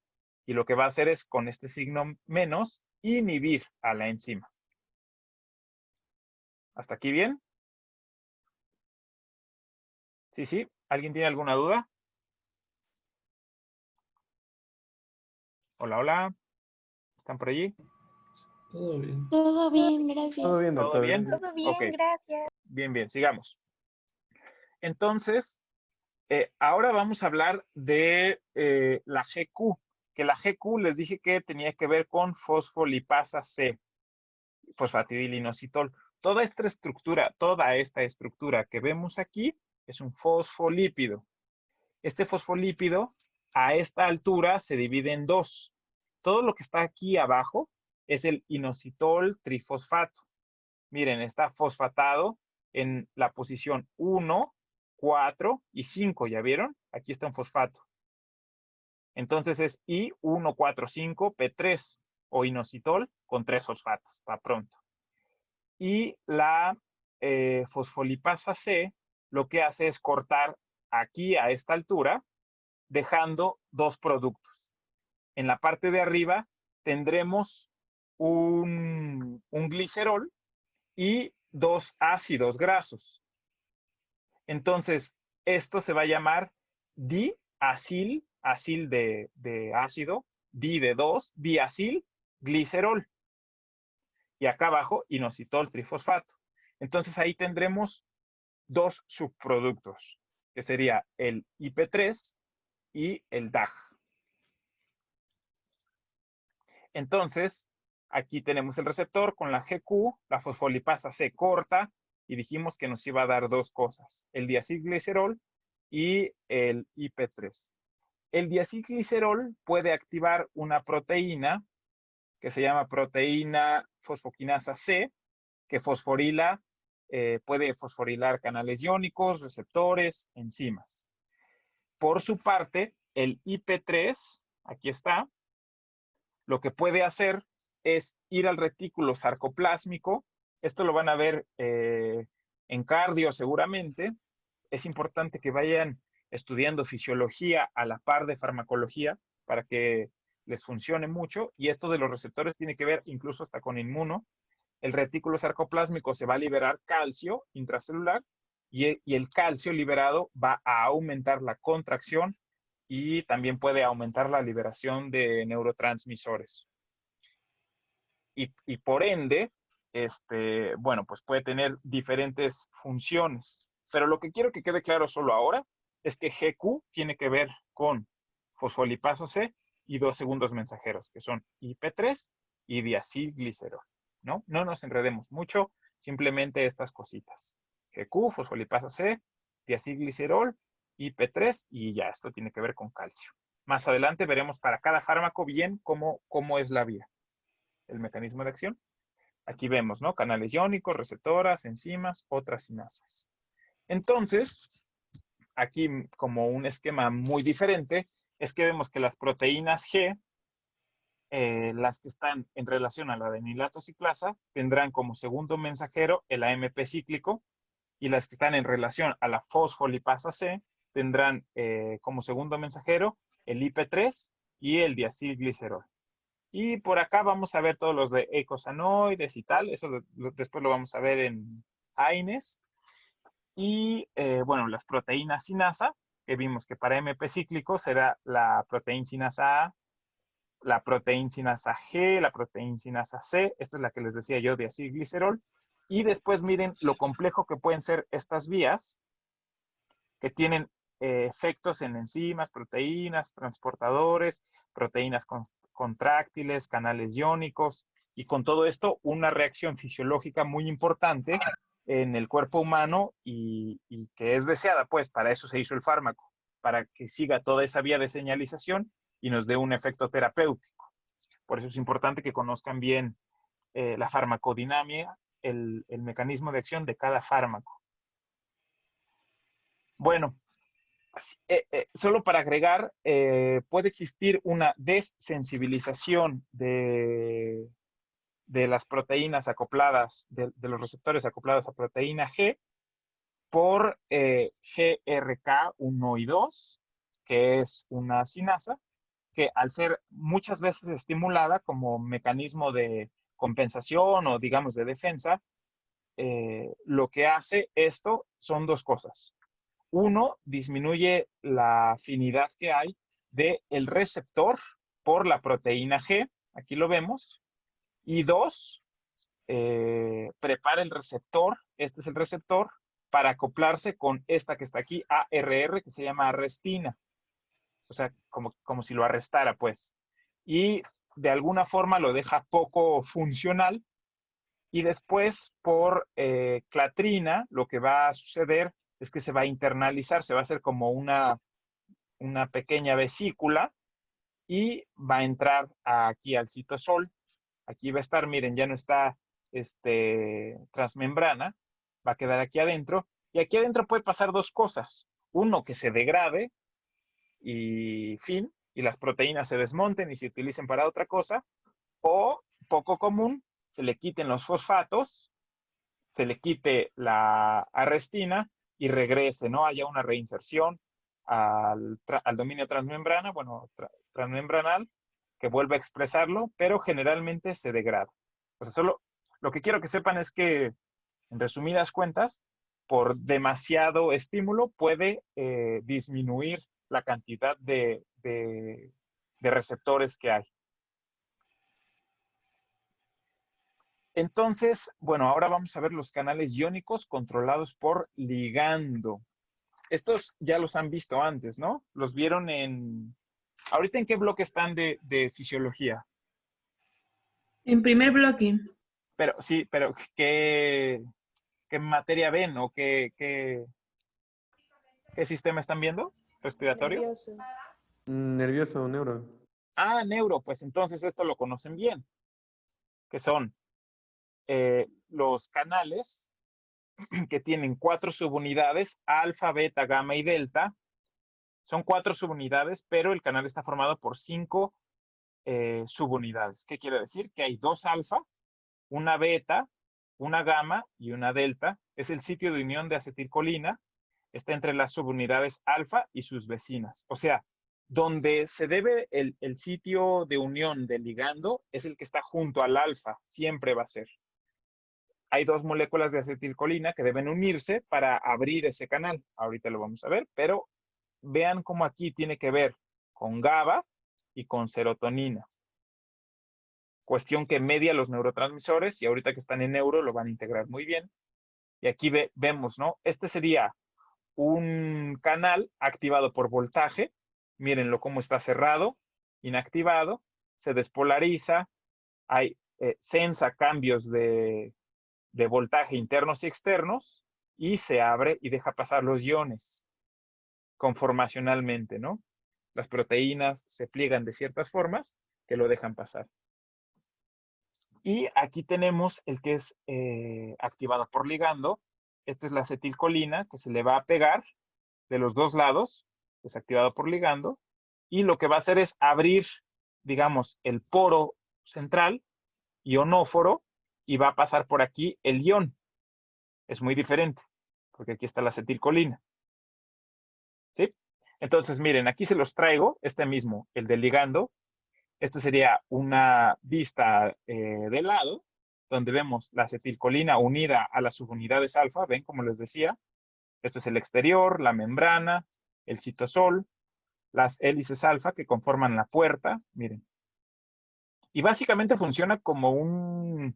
y lo que va a hacer es, con este signo menos, inhibir a la enzima. ¿Hasta aquí bien? Sí. ¿Alguien tiene alguna duda? Hola. ¿Están por allí? Todo bien. Todo bien, gracias. Todo bien, ¿Todo doctor. bien? gracias. Todo bien, Ok. gracias. Bien, sigamos. Entonces, ahora vamos a hablar de la GQ, que la GQ les dije que tenía que ver con fosfolipasa C, fosfatidilinositol. Toda esta estructura que vemos aquí es un fosfolípido. Este fosfolípido a esta altura se divide en dos. Todo lo que está aquí abajo es el inositol trifosfato. Miren, está fosfatado en la posición 1, 4 y 5, ¿ya vieron? Aquí está un fosfato. Entonces es I145P3 o inositol con 3 fosfatos, para pronto. Y la fosfolipasa C lo que hace es cortar aquí a esta altura, dejando dos productos. En la parte de arriba tendremos un glicerol y dos ácidos grasos. Entonces, esto se va a llamar diacil, acil de ácido, di de 2, diacil, glicerol. Y acá abajo, inositol trifosfato. Entonces, ahí tendremos dos subproductos, que sería el IP3 y el DAG. Entonces, aquí tenemos el receptor con la GQ, la fosfolipasa C corta, y dijimos que nos iba a dar dos cosas, el diacilglicerol y el IP3. El diacilglicerol puede activar una proteína que se llama proteína fosfoquinasa C, que puede fosforilar canales iónicos, receptores, enzimas. Por su parte, el IP3, aquí está, lo que puede hacer es ir al retículo sarcoplásmico. Esto lo van a ver en cardio seguramente. Es importante que vayan estudiando fisiología a la par de farmacología para que les funcione mucho. Y esto de los receptores tiene que ver incluso hasta con inmuno. El retículo sarcoplásmico se va a liberar calcio intracelular y el calcio liberado va a aumentar la contracción y también puede aumentar la liberación de neurotransmisores. Y por ende, bueno, pues puede tener diferentes funciones. Pero lo que quiero que quede claro solo ahora es que GQ tiene que ver con fosfolipasa C y dos segundos mensajeros, que son IP3 y diacilglicerol, ¿no? No nos enredemos mucho, simplemente estas cositas. GQ, fosfolipasa C, diacilglicerol, IP3 y ya, esto tiene que ver con calcio. Más adelante veremos para cada fármaco bien cómo es la vía, el mecanismo de acción. Aquí vemos, ¿no? Canales iónicos, receptoras, enzimas, otras sinasas. Entonces, aquí como un esquema muy diferente, es que vemos que las proteínas G, las que están en relación a la adenilatociclasa, tendrán como segundo mensajero el AMP cíclico, y las que están en relación a la fosfolipasa C tendrán como segundo mensajero el IP3 y el diacilglicerol. Y por acá vamos a ver todos los de eicosanoides y tal, eso después lo vamos a ver en AINES. Y bueno, las proteínas sinasa, que vimos que para MP cíclico será la proteína sinasa A, la proteína sinasa G, la proteína sinasa C, esta es la que les decía yo de acilglicerol. Y después miren lo complejo que pueden ser estas vías, que tienen efectos en enzimas, proteínas, transportadores, proteínas contráctiles, canales iónicos, y con todo esto una reacción fisiológica muy importante en el cuerpo humano y que es deseada, pues para eso se hizo el fármaco, para que siga toda esa vía de señalización y nos dé un efecto terapéutico. Por eso es importante que conozcan bien la farmacodinámica, el mecanismo de acción de cada fármaco. Bueno, solo para agregar, puede existir una desensibilización de las proteínas acopladas, de los receptores acoplados a proteína G por GRK1 y 2, que es una sinasa, que al ser muchas veces estimulada como mecanismo de compensación o digamos de defensa, lo que hace esto son dos cosas. Uno, disminuye la afinidad que hay del receptor por la proteína G, aquí lo vemos, y dos, prepara el receptor, este es el receptor, para acoplarse con esta que está aquí, ARR, que se llama arrestina. O sea, como si lo arrestara, pues. Y de alguna forma lo deja poco funcional. Y después, por clatrina, lo que va a suceder es que se va a internalizar, se va a hacer como una pequeña vesícula y va a entrar aquí al citosol. Aquí va a estar, miren, ya no está transmembrana, va a quedar aquí adentro. Y aquí adentro puede pasar dos cosas. Uno, que se degrade y fin, y las proteínas se desmonten y se utilicen para otra cosa. O, poco común, se le quiten los fosfatos, se le quite la arrestina y regrese, ¿no? Haya una reinserción al dominio transmembrana, bueno, transmembranal, que vuelve a expresarlo, pero generalmente se degrada. O sea, solo lo que quiero que sepan es que, en resumidas cuentas, por demasiado estímulo puede disminuir la cantidad de receptores que hay. Entonces, bueno, ahora vamos a ver los canales iónicos controlados por ligando. Estos ya los han visto antes, ¿no? Los vieron en... ¿Ahorita en qué bloque están de fisiología? En primer bloque. Pero sí, pero ¿qué materia ven o qué sistema están viendo? ¿Respiratorio? Nervioso. Nervioso, neuro. Ah, neuro, pues entonces esto lo conocen bien, que son los canales que tienen 4 subunidades, alfa, beta, gamma y delta. Son 4 subunidades, pero el canal está formado por 5 subunidades. ¿Qué quiere decir? Que hay 2 alfa, una beta, una gamma y una delta. Es el sitio de unión de acetilcolina. Está entre las subunidades alfa y sus vecinas. O sea, donde se debe el sitio de unión del ligando es el que está junto al alfa. Siempre va a ser. Hay 2 moléculas de acetilcolina que deben unirse para abrir ese canal. Ahorita lo vamos a ver, pero vean cómo aquí tiene que ver con GABA y con serotonina. Cuestión que media los neurotransmisores y ahorita que están en neuro lo van a integrar muy bien. Y aquí vemos, ¿no? Este sería un canal activado por voltaje. Mírenlo cómo está cerrado, inactivado, se despolariza, hay sensa cambios de voltaje internos y externos y se abre y deja pasar los iones conformacionalmente, ¿no? Las proteínas se pliegan de ciertas formas que lo dejan pasar. Y aquí tenemos el que es activado por ligando. Esta es la acetilcolina que se le va a pegar de los dos lados, es activado por ligando, y lo que va a hacer es abrir, digamos, el poro central, ionóforo, y va a pasar por aquí el ion. Es muy diferente, porque aquí está la acetilcolina. ¿Sí? Entonces, miren, aquí se los traigo, este mismo, el del ligando. Esto sería una vista de lado, donde vemos la acetilcolina unida a las subunidades alfa, ven como les decía. Esto es el exterior, la membrana, el citosol, las hélices alfa que conforman la puerta, miren. Y básicamente funciona como una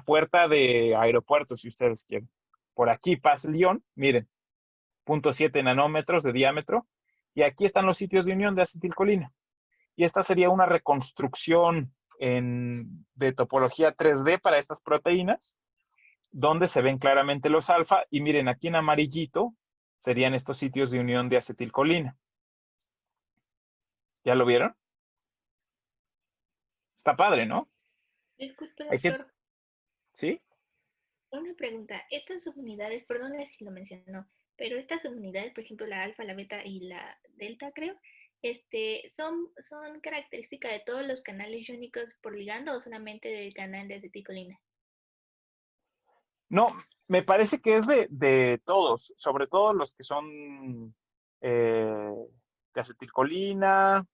puerta de aeropuerto, si ustedes quieren. Por aquí pasa el ion, miren. 0.7 nanómetros de diámetro. Y aquí están los sitios de unión de acetilcolina. Y esta sería una reconstrucción de topología 3D para estas proteínas, donde se ven claramente los alfa. Y miren, aquí en amarillito serían estos sitios de unión de acetilcolina. ¿Ya lo vieron? Está padre, ¿no? Disculpe, Hay gente- doctor, ¿Sí? una pregunta. Estas subunidades, perdón si lo mencionó, pero estas subunidades, por ejemplo, la alfa, la beta y la delta, creo, son características de todos los canales iónicos por ligando o solamente del canal de acetilcolina. No, me parece que es de todos, sobre todo los que son de acetilcolina,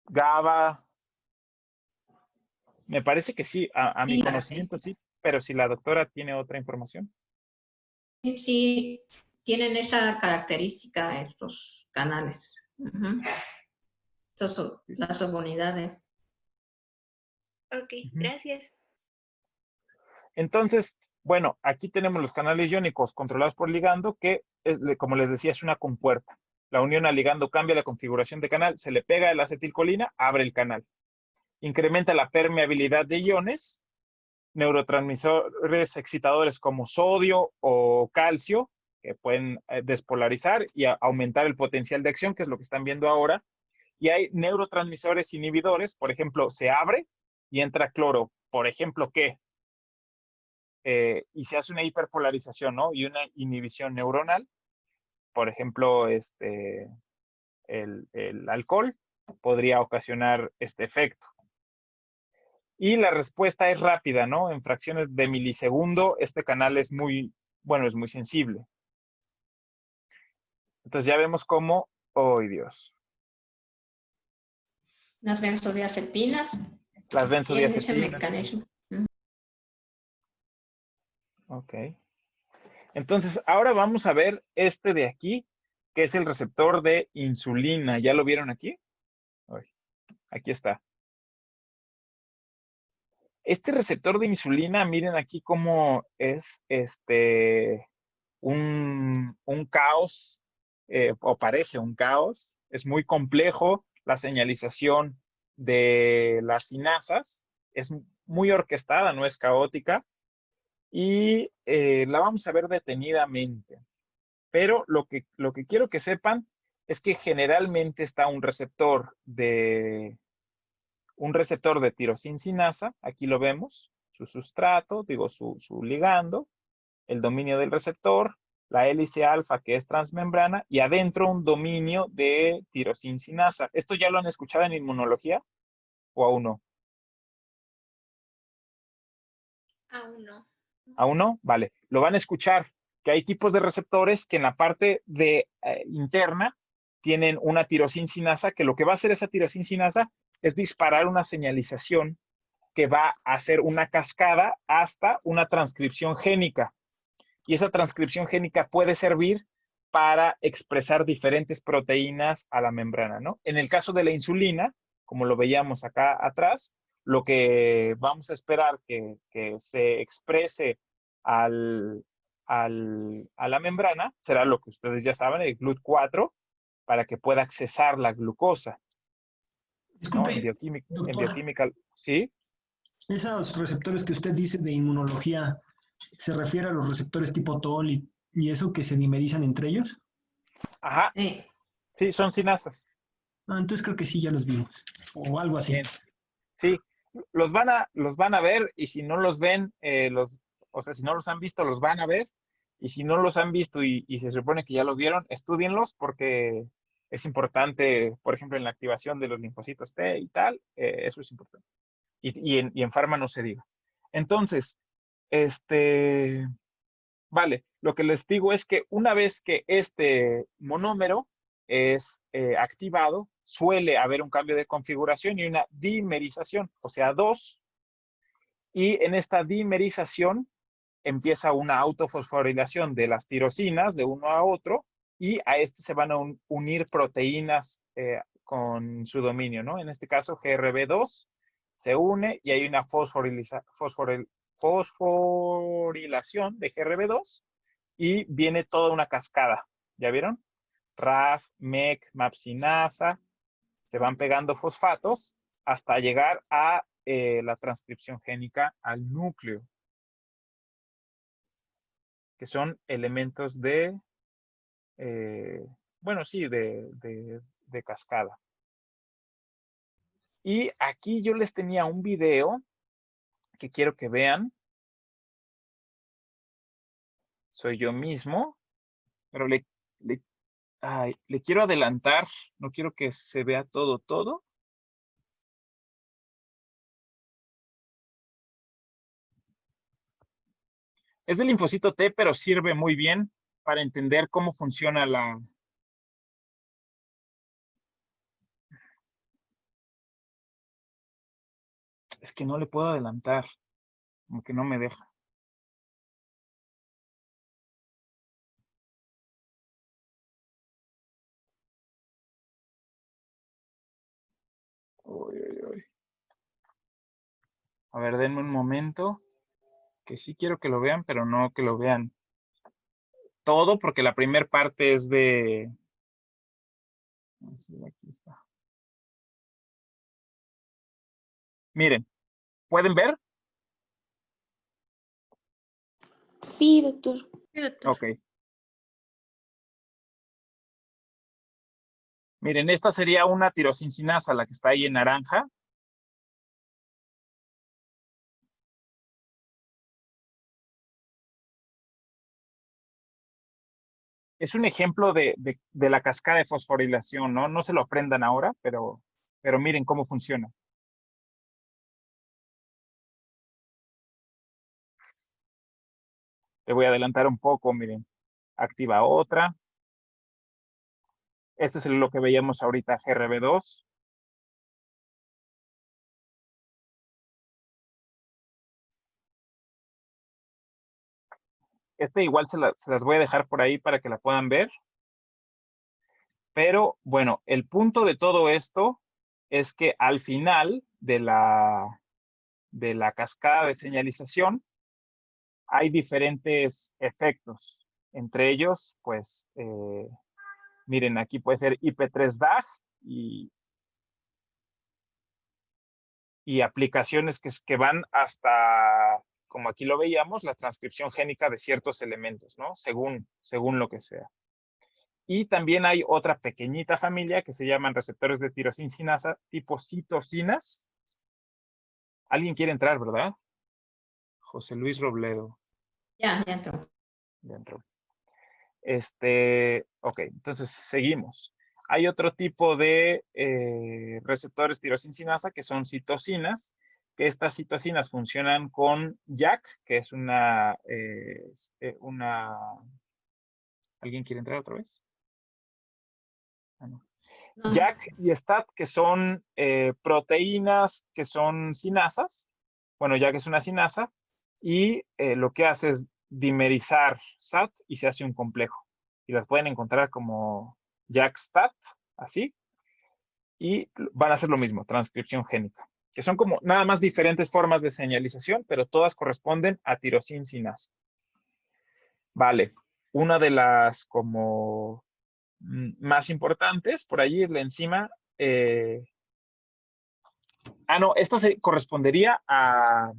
GABA. Me parece que sí, a mi Sí, conocimiento sí, pero si la doctora tiene otra información. sí, tienen esta característica estos canales. Ujú. Estas son las subunidades. Ok, Ujú. gracias. Entonces, bueno, aquí tenemos los canales iónicos controlados por ligando, que, como les decía, es una compuerta. La unión al ligando cambia la configuración de canal, se le pega la acetilcolina, abre el canal. Incrementa la permeabilidad de iones, neurotransmisores excitadores como sodio o calcio, que pueden despolarizar y aumentar el potencial de acción, que es lo que están viendo ahora. Y hay neurotransmisores inhibidores, por ejemplo, se abre y entra cloro, por ejemplo, ¿qué? Y se hace una hiperpolarización, ¿no? Y una inhibición neuronal, por ejemplo, el alcohol podría ocasionar este efecto. Y la respuesta es rápida, ¿no? En fracciones de milisegundo, este canal es muy, bueno, es muy sensible. Entonces ya vemos cómo, ¡oh, Dios! Las benzodiazepinas Las tienen ese benzodiazepinas. mecanismo. Ok. Entonces, ahora vamos a ver este de aquí, que es el receptor de insulina. ¿Ya lo vieron aquí? Ay, aquí está. Este receptor de insulina, miren aquí cómo es un caos, o parece un caos. Es muy complejo la señalización de las sinasas. Es muy orquestada, no es caótica. Y la vamos a ver detenidamente. Pero lo que quiero que sepan es que generalmente está un receptor de tirosincinasa, aquí lo vemos, su sustrato, digo, su ligando, el dominio del receptor, la hélice alfa que es transmembrana y adentro un dominio de tirosincinasa. ¿Esto ya lo han escuchado en inmunología o aún no? Aún no. ¿Aún no? Vale, lo van a escuchar, que hay tipos de receptores que en la parte interna tienen una tirosincinasa, que lo que va a hacer esa tirosincinasa es disparar una señalización que va a hacer una cascada hasta una transcripción génica. Y esa transcripción génica puede servir para expresar diferentes proteínas a la membrana, ¿no? En el caso de la insulina, como lo veíamos acá atrás, lo que vamos a esperar que se exprese a la membrana será lo que ustedes ya saben, el GLUT4, para que pueda accesar la glucosa, ¿no? En Disculpe, doctor, bioquímica, ¿sí? esos receptores que usted dice de inmunología, ¿se refiere a los receptores tipo TOL y eso que se dimerizan entre ellos? Ajá, sí, son sinasas. Ah, entonces creo que sí, ya los vimos, o algo así. Bien. Sí, los van a ver y si no los ven, o sea, si no los han visto, los van a ver. Y si no los han visto y se supone que ya los vieron, estúdienlos porque es importante, por ejemplo, en la activación de los linfocitos T y tal, eso es importante. Y en Pharma no se diga. Entonces, vale, lo que les digo es que una vez que este monómero es activado, suele haber un cambio de configuración y una dimerización, o sea, 2. Y en esta dimerización empieza una autofosforilación de las tirosinas de uno a otro y a este se van a unir proteínas con su dominio, ¿no? En este caso, GRB2 se une y hay una fosforilación de GRB2 y viene toda una cascada. ¿Ya vieron? RAF, MEC, MAPSinasa, se van pegando fosfatos hasta llegar a la transcripción génica al núcleo, que son elementos de, bueno, sí, de cascada. Y aquí yo les tenía un video que quiero que vean. Soy yo mismo, pero le quiero adelantar, no quiero que se vea todo. Es del linfocito T, pero sirve muy bien para entender cómo funciona la... Es que no le puedo adelantar, como que no me deja. Uy, uy, uy. A ver, denme un momento, que sí quiero que lo vean, pero no que lo vean todo, porque la primera parte es de... Sí, aquí está. Miren, ¿pueden ver? Sí, doctor. Sí, doctor. Ok. Miren, esta sería una tirosincinasa, la que está ahí en naranja. Es un ejemplo de la cascada de fosforilación, ¿no? No se lo aprendan ahora, pero miren cómo funciona. Le voy a adelantar un poco, miren. Activa otra. Esto es lo que veíamos ahorita, GRB2. Este igual se las voy a dejar por ahí para que la puedan ver. Pero bueno, el punto de todo esto es que al final de la cascada de señalización hay diferentes efectos. Entre ellos, pues, miren, aquí puede ser IP3DAG y aplicaciones que van hasta, como aquí lo veíamos, la transcripción génica de ciertos elementos, ¿no? Según lo que sea. Y también hay otra pequeñita familia que se llaman receptores de tirosincinasa tipo citocinas. ¿Alguien quiere entrar, verdad? José Luis Robledo. Ya entró. Ya entró. Ok, entonces seguimos. Hay otro tipo de receptores tirosincinasa que son citocinas, que estas citocinas funcionan con JAK, que es una... ¿Alguien quiere entrar otra vez? Ah, no. No. JAK y STAT, que son proteínas que son sinasas. Bueno, JAK es una sinasa y lo que hace es dimerizar SAT y se hace un complejo. Y las pueden encontrar como JAK-STAT, así. Y van a hacer lo mismo, transcripción génica. Que son como nada más diferentes formas de señalización, pero todas corresponden a tirosin sinasa. Vale. Una de las como más importantes por allí es la enzima. No, esta se correspondería a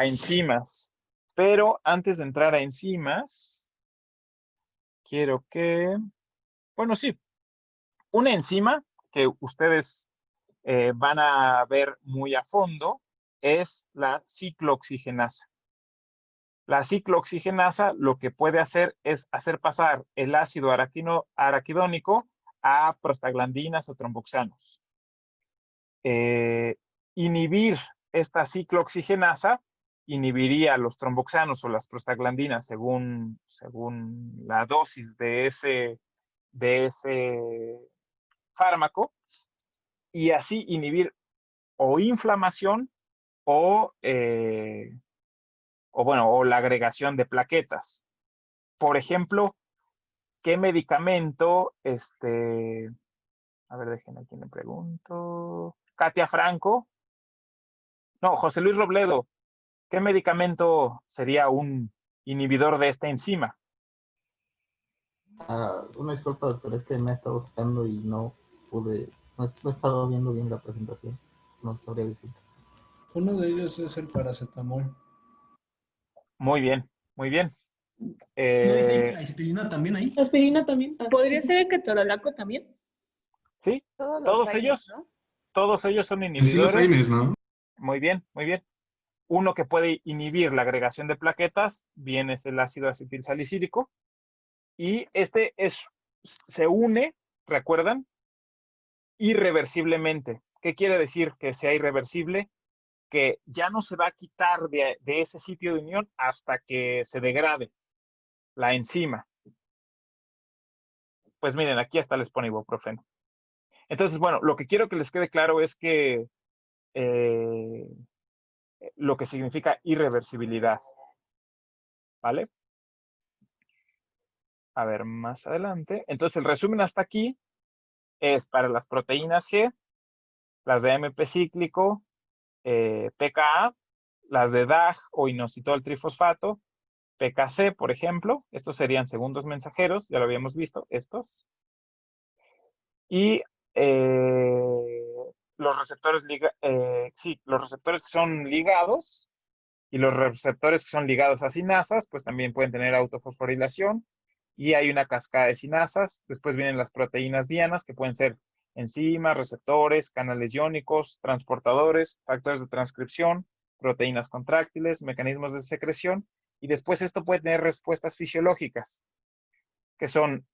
enzimas. Pero antes de entrar a enzimas, quiero que, bueno, sí, una enzima que ustedes van a ver muy a fondo es la ciclooxigenasa. La ciclooxigenasa lo que puede hacer es hacer pasar el ácido araquidónico a prostaglandinas o tromboxanos. Inhibir esta ciclooxigenasa inhibiría los tromboxanos o las prostaglandinas según la dosis de ese fármaco y así inhibir o inflamación o la agregación de plaquetas. Por ejemplo, ¿qué medicamento, a ver, déjenme aquí le pregunto, Katia Franco, no, José Luis Robledo, ¿qué medicamento sería un inhibidor de esta enzima? Una disculpa, doctor, es que me he estado buscando y no pude, no he estado viendo bien la presentación. No sabría decirte. Uno de ellos es el paracetamol. Muy bien, muy bien. ¿No dice ahí que la aspirina también ahí? ¿La aspirina también? ¿Podría ser el ketorolaco también? Sí, Todos los todos AINES, ellos, ¿no? todos ellos son En sí los inhibidores. AINES, ¿no? Muy bien, muy bien. Uno que puede inhibir la agregación de plaquetas, bien es el ácido acetilsalicílico. Y este se une, ¿recuerdan? Irreversiblemente. ¿Qué quiere decir que sea irreversible? Que ya no se va a quitar de ese sitio de unión hasta que se degrade la enzima. Pues miren, aquí hasta les pone ibuprofeno. Entonces, bueno, lo que quiero que les quede claro es que lo que significa irreversibilidad. ¿Vale? A ver, más adelante. Entonces, el resumen hasta aquí es para las proteínas G, las de AMP cíclico, pKa, las de DAG o inositol trifosfato, PKC, por ejemplo. Estos serían segundos mensajeros, ya lo habíamos visto, estos. Y los receptores, los receptores que son ligados y los receptores que son ligados a sinasas, pues también pueden tener autofosforilación. Y hay una cascada de sinasas. Después vienen las proteínas dianas, que pueden ser enzimas, receptores, canales iónicos, transportadores, factores de transcripción, proteínas contráctiles, mecanismos de secreción. Y después esto puede tener respuestas fisiológicas, que son,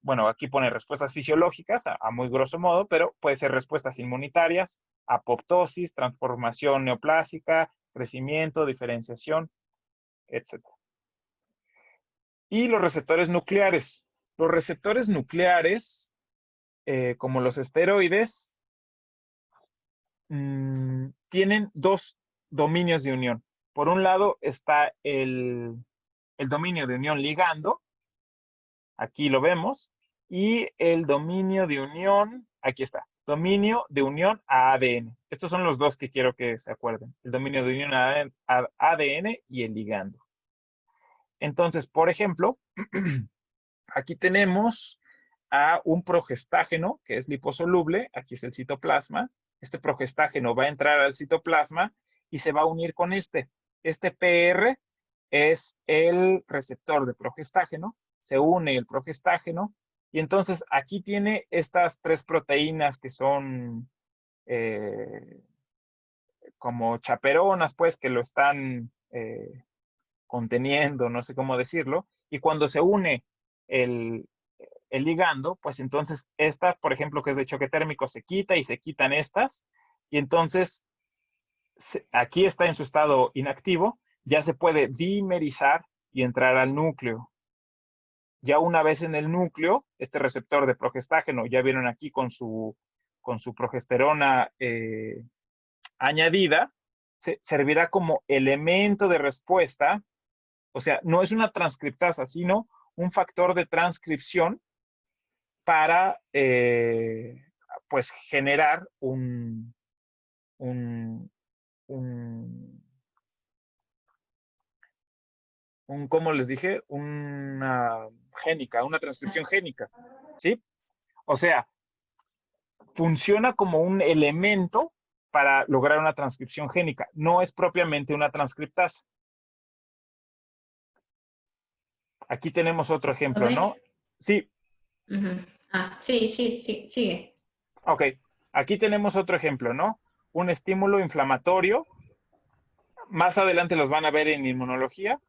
bueno, aquí pone respuestas fisiológicas a muy grosso modo, pero puede ser respuestas inmunitarias, apoptosis, transformación neoplásica, crecimiento, diferenciación, etc. Y los receptores nucleares. Los receptores nucleares, como los esteroides, tienen dos dominios de unión. Por un lado está el dominio de unión ligando, aquí lo vemos, y el dominio de unión, aquí está, dominio de unión a ADN. Estos son los dos que quiero que se acuerden, el dominio de unión a ADN y el ligando. Entonces, por ejemplo, aquí tenemos a un progestágeno que es liposoluble, aquí es el citoplasma. Este progestágeno va a entrar al citoplasma y se va a unir con este. Este PR es el receptor de progestágeno, se une el progestágeno y entonces aquí tiene estas tres proteínas que son como chaperonas, pues, que lo están conteniendo, no sé cómo decirlo, y cuando se une el ligando, pues entonces esta, por ejemplo, que es de choque térmico, se quita y se quitan estas, y entonces aquí está en su estado inactivo, ya se puede dimerizar y entrar al núcleo. Ya una vez en el núcleo, este receptor de progestágeno, ya vieron aquí con su progesterona añadida, servirá como elemento de respuesta. O sea, no es una transcriptasa, sino un factor de transcripción para, pues, generar ¿cómo les dije? Una génica, una transcripción génica, ¿sí? O sea, funciona como un elemento para lograr una transcripción génica. No es propiamente una transcriptasa. Aquí tenemos otro ejemplo, ¿no? Sí. Sí, sigue. Ok, aquí tenemos otro ejemplo, ¿no? Un estímulo inflamatorio. Más adelante los van a ver en inmunología,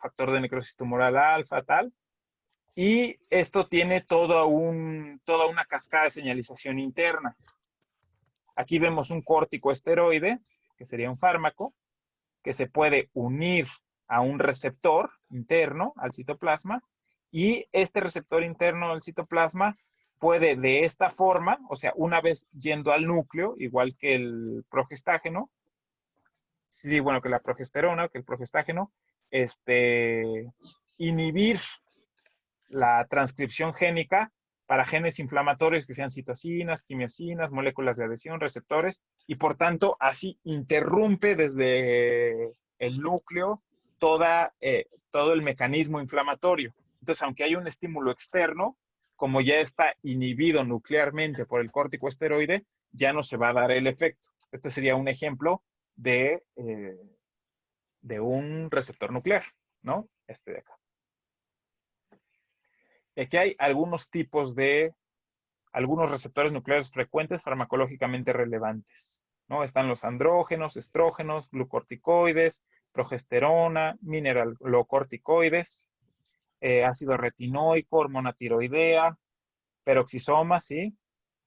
factor de necrosis tumoral alfa, tal. Y esto tiene toda una cascada de señalización interna. Aquí vemos un corticoesteroide, que sería un fármaco, que se puede unir a un receptor interno al citoplasma, y este receptor interno al citoplasma puede de esta forma, o sea, una vez yendo al núcleo, igual que el progestágeno, sí, bueno, que la progesterona, que el progestágeno, inhibir la transcripción génica para genes inflamatorios que sean citocinas, quimiosinas, moléculas de adhesión, receptores, y por tanto así interrumpe desde el núcleo todo el mecanismo inflamatorio. Entonces, aunque hay un estímulo externo, como ya está inhibido nuclearmente por el corticosteroide, ya no se va a dar el efecto. Este sería un ejemplo de un receptor nuclear, ¿no? Este de acá. Y aquí hay algunos tipos de, algunos receptores nucleares frecuentes farmacológicamente relevantes, ¿no? Están los andrógenos, estrógenos, glucorticoides, progesterona, mineralocorticoides, ácido retinoico, hormona tiroidea, peroxisoma, ¿sí?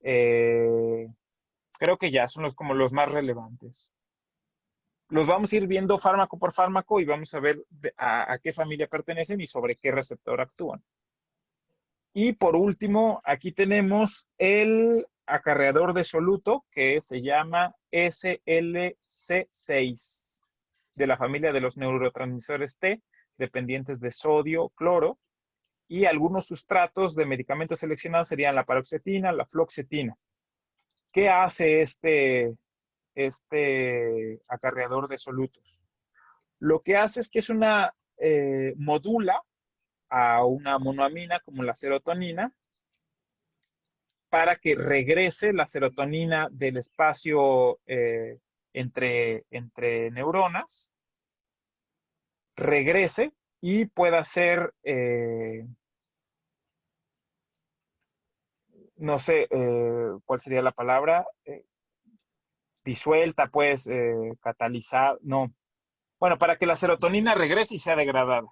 Creo que ya son como los más relevantes. Los vamos a ir viendo fármaco por fármaco y vamos a ver a qué familia pertenecen y sobre qué receptor actúan. Y por último, aquí tenemos el acarreador de soluto que se llama SLC6, de la familia de los neurotransmisores T, dependientes de sodio, cloro, y algunos sustratos de medicamentos seleccionados serían la paroxetina, la fluoxetina. ¿Qué hace este acarreador de solutos? Lo que hace es que es una modula a una monoamina como la serotonina para que regrese la serotonina del espacio entre neuronas, regrese y pueda ser, no sé, ¿cuál sería la palabra? Disuelta, pues, catalizada, no. Bueno, para que la serotonina regrese y sea degradada.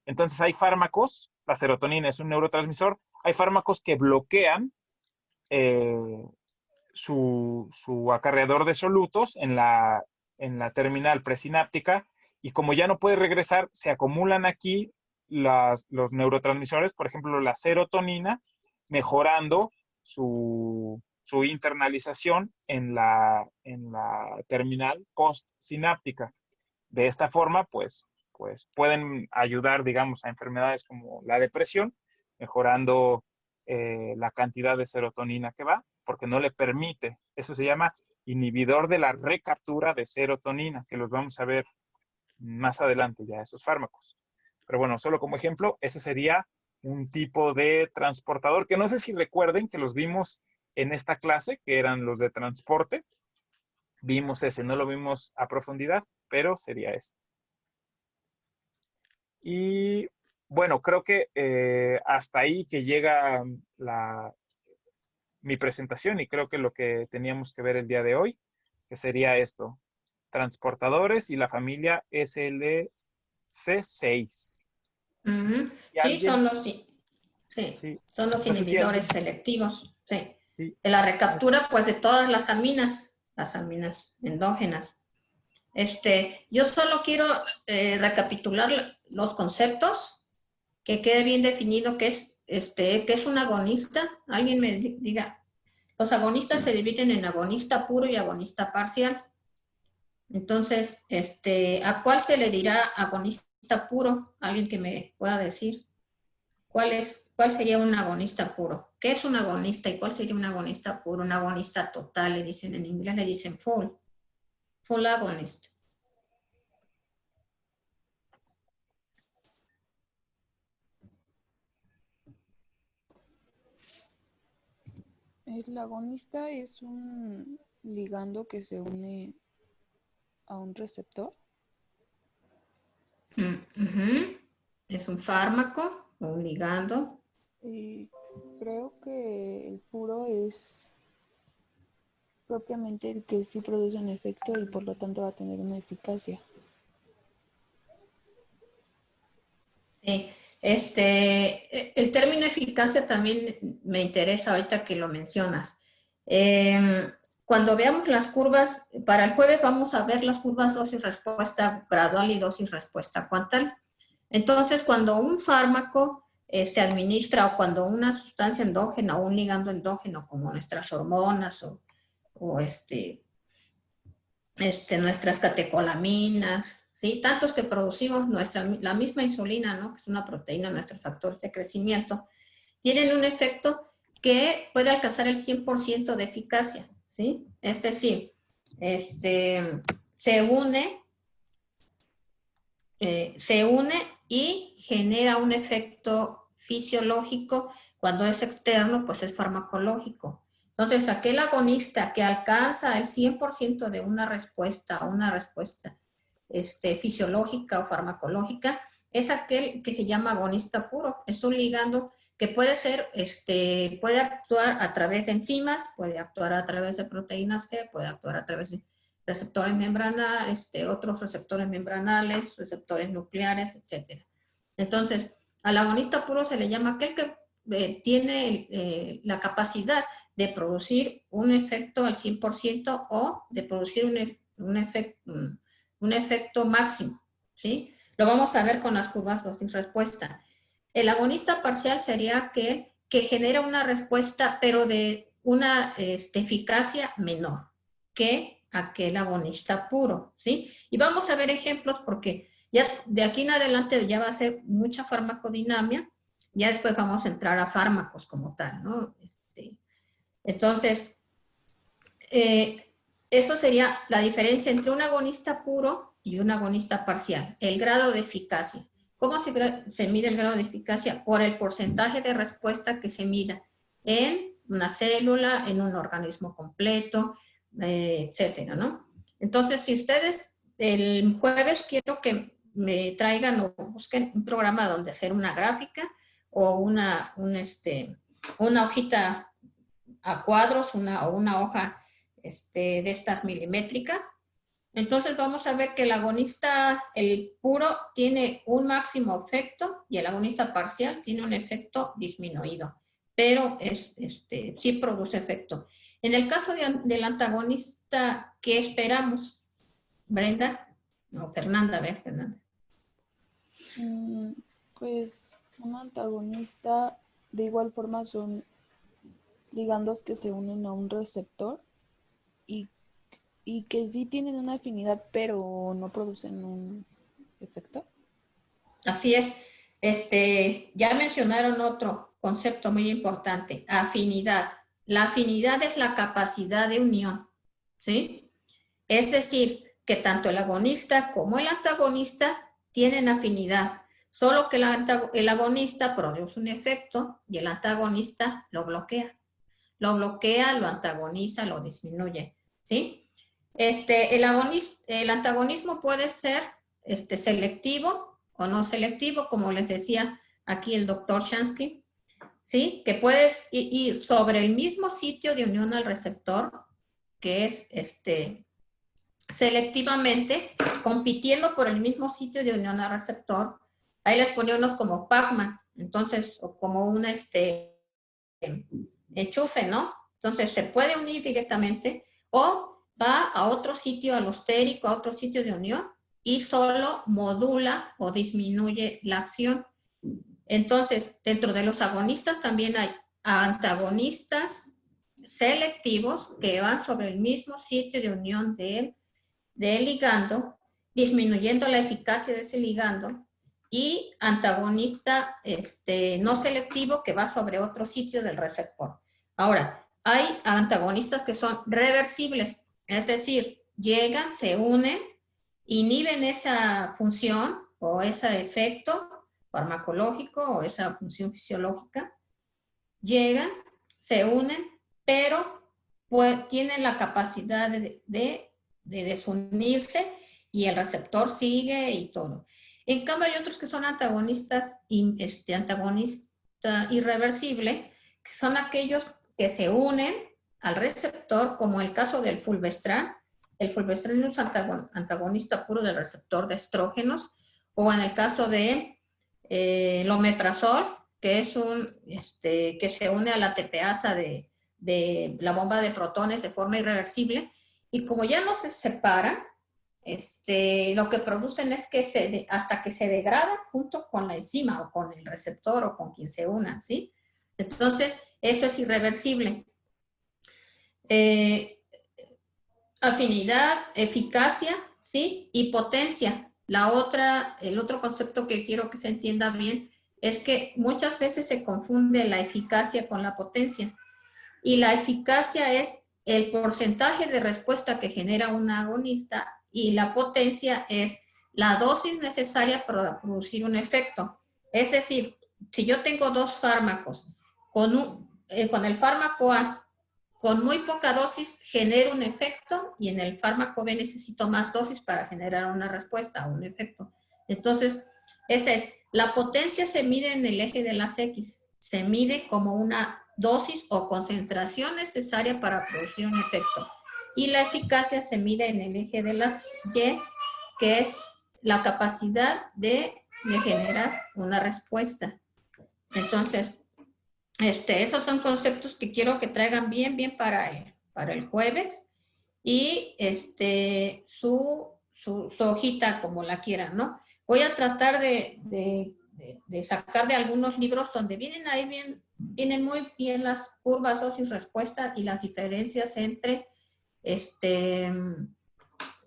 Entonces hay fármacos, la serotonina es un neurotransmisor, hay fármacos que bloquean su acarreador de solutos en la terminal presináptica y como ya no puede regresar, se acumulan aquí los neurotransmisores, por ejemplo la serotonina, mejorando su internalización en la terminal postsináptica. De esta forma, pues pueden ayudar, digamos, a enfermedades como la depresión, mejorando la cantidad de serotonina que va, porque no le permite, eso se llama inhibidor de la recaptura de serotonina, que los vamos a ver más adelante ya, esos fármacos. Pero bueno, solo como ejemplo, ese sería un tipo de transportador, que no sé si recuerden que los vimos en esta clase, que eran los de transporte. Vimos ese, no lo vimos a profundidad, pero sería este. Y bueno, creo que hasta ahí que llega mi presentación y creo que lo que teníamos que ver el día de hoy, que sería esto, transportadores y la familia SLC6. Sí, son los inhibidores selectivos. Sí. De la recaptura, pues, de todas las aminas endógenas. Yo solo quiero recapitular los conceptos, que quede bien definido qué es un agonista. Alguien me diga, los agonistas se dividen en agonista puro y agonista parcial. Entonces, ¿a cuál se le dirá agonista puro? Alguien que me pueda decir. ¿Cuál sería un agonista puro? ¿Qué es un agonista y cuál sería un agonista puro? Un agonista total, le dicen en inglés, le dicen full agonist. El agonista es un ligando que se une a un receptor. Es un fármaco o un ligando. Y creo que el puro es propiamente el que sí produce un efecto y por lo tanto va a tener una eficacia. Sí, el término eficacia también me interesa ahorita que lo mencionas. Cuando veamos las curvas, para el jueves vamos a ver las curvas dosis-respuesta gradual y dosis-respuesta cuantal. Entonces, cuando un fármaco se administra o cuando una sustancia endógena o un ligando endógeno como nuestras hormonas o nuestras catecolaminas, ¿sí? Tantos que producimos la misma insulina, ¿no? Que es una proteína, nuestros factores de crecimiento, tienen un efecto que puede alcanzar el 100% de eficacia, ¿sí? Es decir, se une y genera un efecto fisiológico. Cuando es externo, pues es farmacológico. Entonces, aquel agonista que alcanza el 100% de una respuesta fisiológica o farmacológica, es aquel que se llama agonista puro. Es un ligando que puede ser, puede actuar a través de enzimas, puede actuar a través de proteínas G, puede actuar a través de receptores membranales, otros receptores membranales, receptores nucleares, etc. Entonces, al agonista puro se le llama aquel que tiene la capacidad de producir un efecto al 100% o de producir un efecto máximo, ¿sí? Lo vamos a ver con las curvas de respuesta. El agonista parcial sería aquel que genera una respuesta, pero de una eficacia menor que aquel agonista puro, ¿sí? Y vamos a ver ejemplos porque ya de aquí en adelante ya va a ser mucha farmacodinamia, ya después vamos a entrar a fármacos como tal, ¿no? Entonces, eso sería la diferencia entre un agonista puro y un agonista parcial, el grado de eficacia. ¿Cómo se mide el grado de eficacia? Por el porcentaje de respuesta que se mida en una célula, en un organismo completo, etcétera, ¿no? Entonces, si ustedes el jueves quiero que me traigan o busquen un programa donde hacer una gráfica o una hojita a cuadros, o una hoja de estas milimétricas. Entonces vamos a ver que el agonista, el puro, tiene un máximo efecto y el agonista parcial tiene un efecto disminuido, pero sí produce efecto. En el caso del antagonista, ¿qué esperamos? Brenda, no, Fernanda, a ver, Fernanda. Pues un antagonista de igual forma son ligandos que se unen a un receptor y que sí tienen una afinidad, pero no producen un efecto. Así es. Ya mencionaron otro concepto muy importante, afinidad. La afinidad es la capacidad de unión, ¿sí? Es decir, que tanto el agonista como el antagonista tienen afinidad, solo que el agonista produce un efecto y el antagonista lo bloquea. Lo bloquea, lo antagoniza, lo disminuye, ¿sí? El antagonismo puede ser selectivo o no selectivo, como les decía aquí el doctor Shansky, ¿sí? Que puede ir sobre el mismo sitio de unión al receptor, que es selectivamente compitiendo por el mismo sitio de unión al receptor. Ahí les ponía unos como Pac-Man, entonces, o como un enchufe, ¿no? Entonces se puede unir directamente o va a otro sitio alostérico, a otro sitio de unión y solo modula o disminuye la acción. Entonces, dentro de los agonistas también hay antagonistas selectivos que van sobre el mismo sitio de unión del ligando, disminuyendo la eficacia de ese ligando, y antagonista no selectivo que va sobre otro sitio del receptor. Ahora, hay antagonistas que son reversibles, es decir, llegan, se unen, inhiben esa función o ese efecto farmacológico o esa función fisiológica, llegan, se unen, pero pues, tienen la capacidad de desunirse y el receptor sigue y todo. En cambio, hay otros que son antagonistas, antagonista irreversible, que son aquellos que se unen al receptor, como el caso del fulvestrán. El fulvestrán es un antagonista puro del receptor de estrógenos, o en el caso de el omeprazol, que es que se une a la tepeasa de la bomba de protones de forma irreversible, y como ya no se separan, lo que producen es que hasta que se degradan junto con la enzima o con el receptor o con quien se unan, ¿sí? Entonces, esto es irreversible. Afinidad, eficacia, ¿sí? Y potencia. El otro concepto que quiero que se entienda bien es que muchas veces se confunde la eficacia con la potencia. Y la eficacia es el porcentaje de respuesta que genera un agonista y la potencia es la dosis necesaria para producir un efecto. Es decir, si yo tengo dos fármacos, con el fármaco A, con muy poca dosis genero un efecto y en el fármaco B necesito más dosis para generar una respuesta o un efecto. Entonces, esa es, la potencia se mide en el eje de las X, se mide como una dosis o concentración necesaria para producir un efecto. Y la eficacia se mide en el eje de las Y, que es la capacidad de generar una respuesta. Entonces, esos son conceptos que quiero que traigan bien para el jueves. Y su hojita, como la quieran, ¿no? Voy a tratar de sacar de algunos libros donde vienen muy bien las curvas dosis-respuesta y las diferencias entre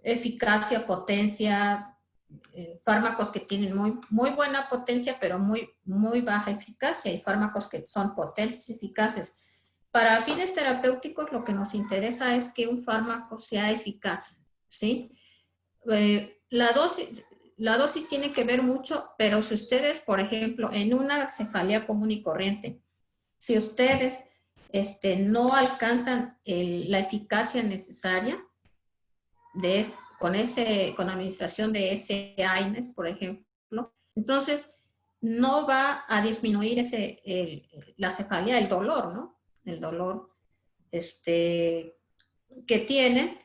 eficacia, potencia, fármacos que tienen muy buena potencia, pero muy baja eficacia, y fármacos que son potentes y eficaces. Para fines terapéuticos, lo que nos interesa es que un fármaco sea eficaz, ¿sí? La dosis tiene que ver mucho, pero si ustedes, por ejemplo, en una cefalea común y corriente, si ustedes no alcanzan la eficacia necesaria con administración de ese AINES, por ejemplo, entonces no va a disminuir la cefalea, el dolor, ¿no? El dolor que tienen,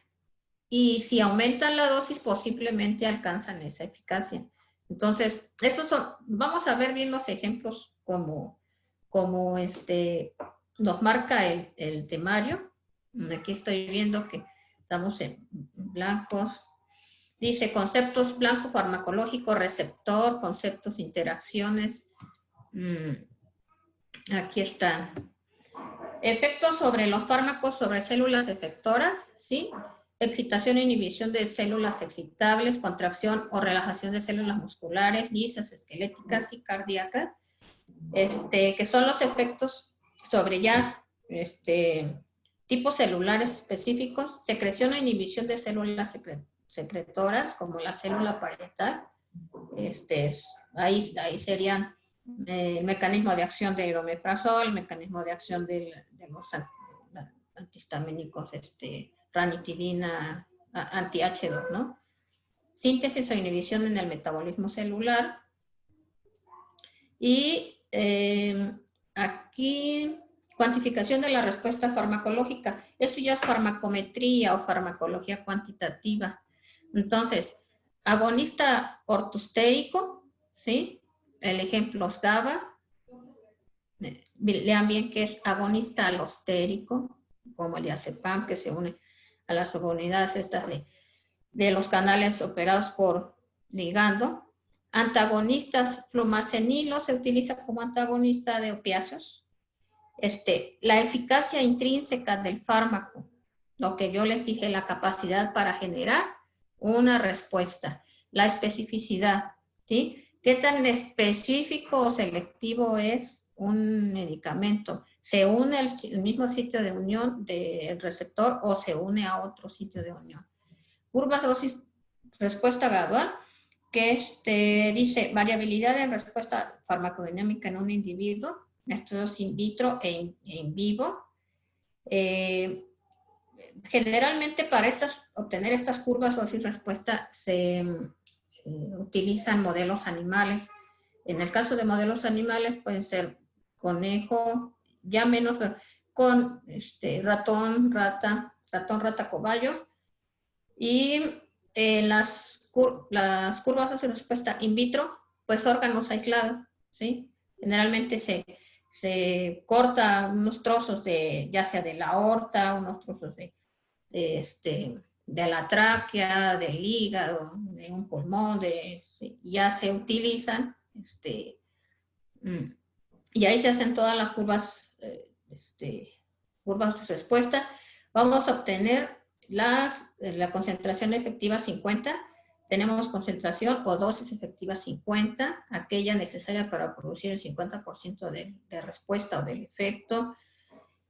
y si aumentan la dosis, posiblemente alcanzan esa eficacia. Entonces, vamos a ver bien los ejemplos como nos marca el temario. Aquí estoy viendo que estamos en blancos. Dice conceptos blanco farmacológico, receptor, conceptos, interacciones. Aquí están. Efectos sobre los fármacos sobre células efectoras, ¿sí? Excitación e inhibición de células excitables, contracción o relajación de células musculares, lisas, esqueléticas y cardíacas, que son los efectos sobre ya tipos celulares específicos, secreción o inhibición de células secretoras, como la célula parietal. Ahí serían el mecanismo de acción del omeprazol, el mecanismo de acción de los antihistamínicos, ranitidina, anti-H2, ¿no? Síntesis o inhibición en el metabolismo celular. Y aquí, cuantificación de la respuesta farmacológica. Eso ya es farmacometría o farmacología cuantitativa. Entonces, agonista ortostérico, ¿sí? El ejemplo es GABA. Lean bien que es agonista alostérico, como el diazepam, que se une a las subunidades estas de los canales operados por ligando. Antagonistas, flumacenilo se utiliza como antagonista de opiáceos. La eficacia intrínseca del fármaco, lo que yo les dije, la capacidad para generar una respuesta. La especificidad, ¿sí? ¿Qué tan específico o selectivo es un medicamento? ¿Se une al mismo sitio de unión del receptor o se une a otro sitio de unión? Curvas dosis respuesta gradual, que dice variabilidad en respuesta farmacodinámica en un individuo, estudios in vitro e in vivo. Generalmente para obtener estas curvas dosis respuesta se utilizan modelos animales. En el caso de modelos animales pueden ser conejo, ya menos, con ratón, rata, cobayo. Y las curvas dosis respuesta in vitro, pues órganos aislados, ¿sí? Generalmente se corta unos trozos ya sea de la aorta, unos trozos de la tráquea, del hígado, de un pulmón, ya se utilizan, y ahí se hacen todas las curvas, curvas de respuesta. Vamos a obtener la concentración efectiva 50, tenemos concentración o dosis efectiva 50, aquella necesaria para producir el 50% de respuesta o del efecto.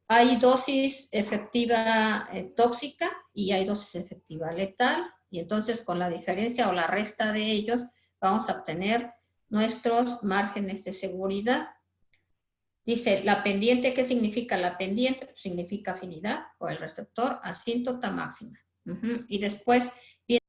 Hay dosis efectiva tóxica y hay dosis efectiva letal. Y entonces con la diferencia o la resta de ellos vamos a obtener nuestros márgenes de seguridad. Dice, la pendiente, ¿qué significa la pendiente? Pues significa afinidad por el receptor, asíntota máxima. Y después viene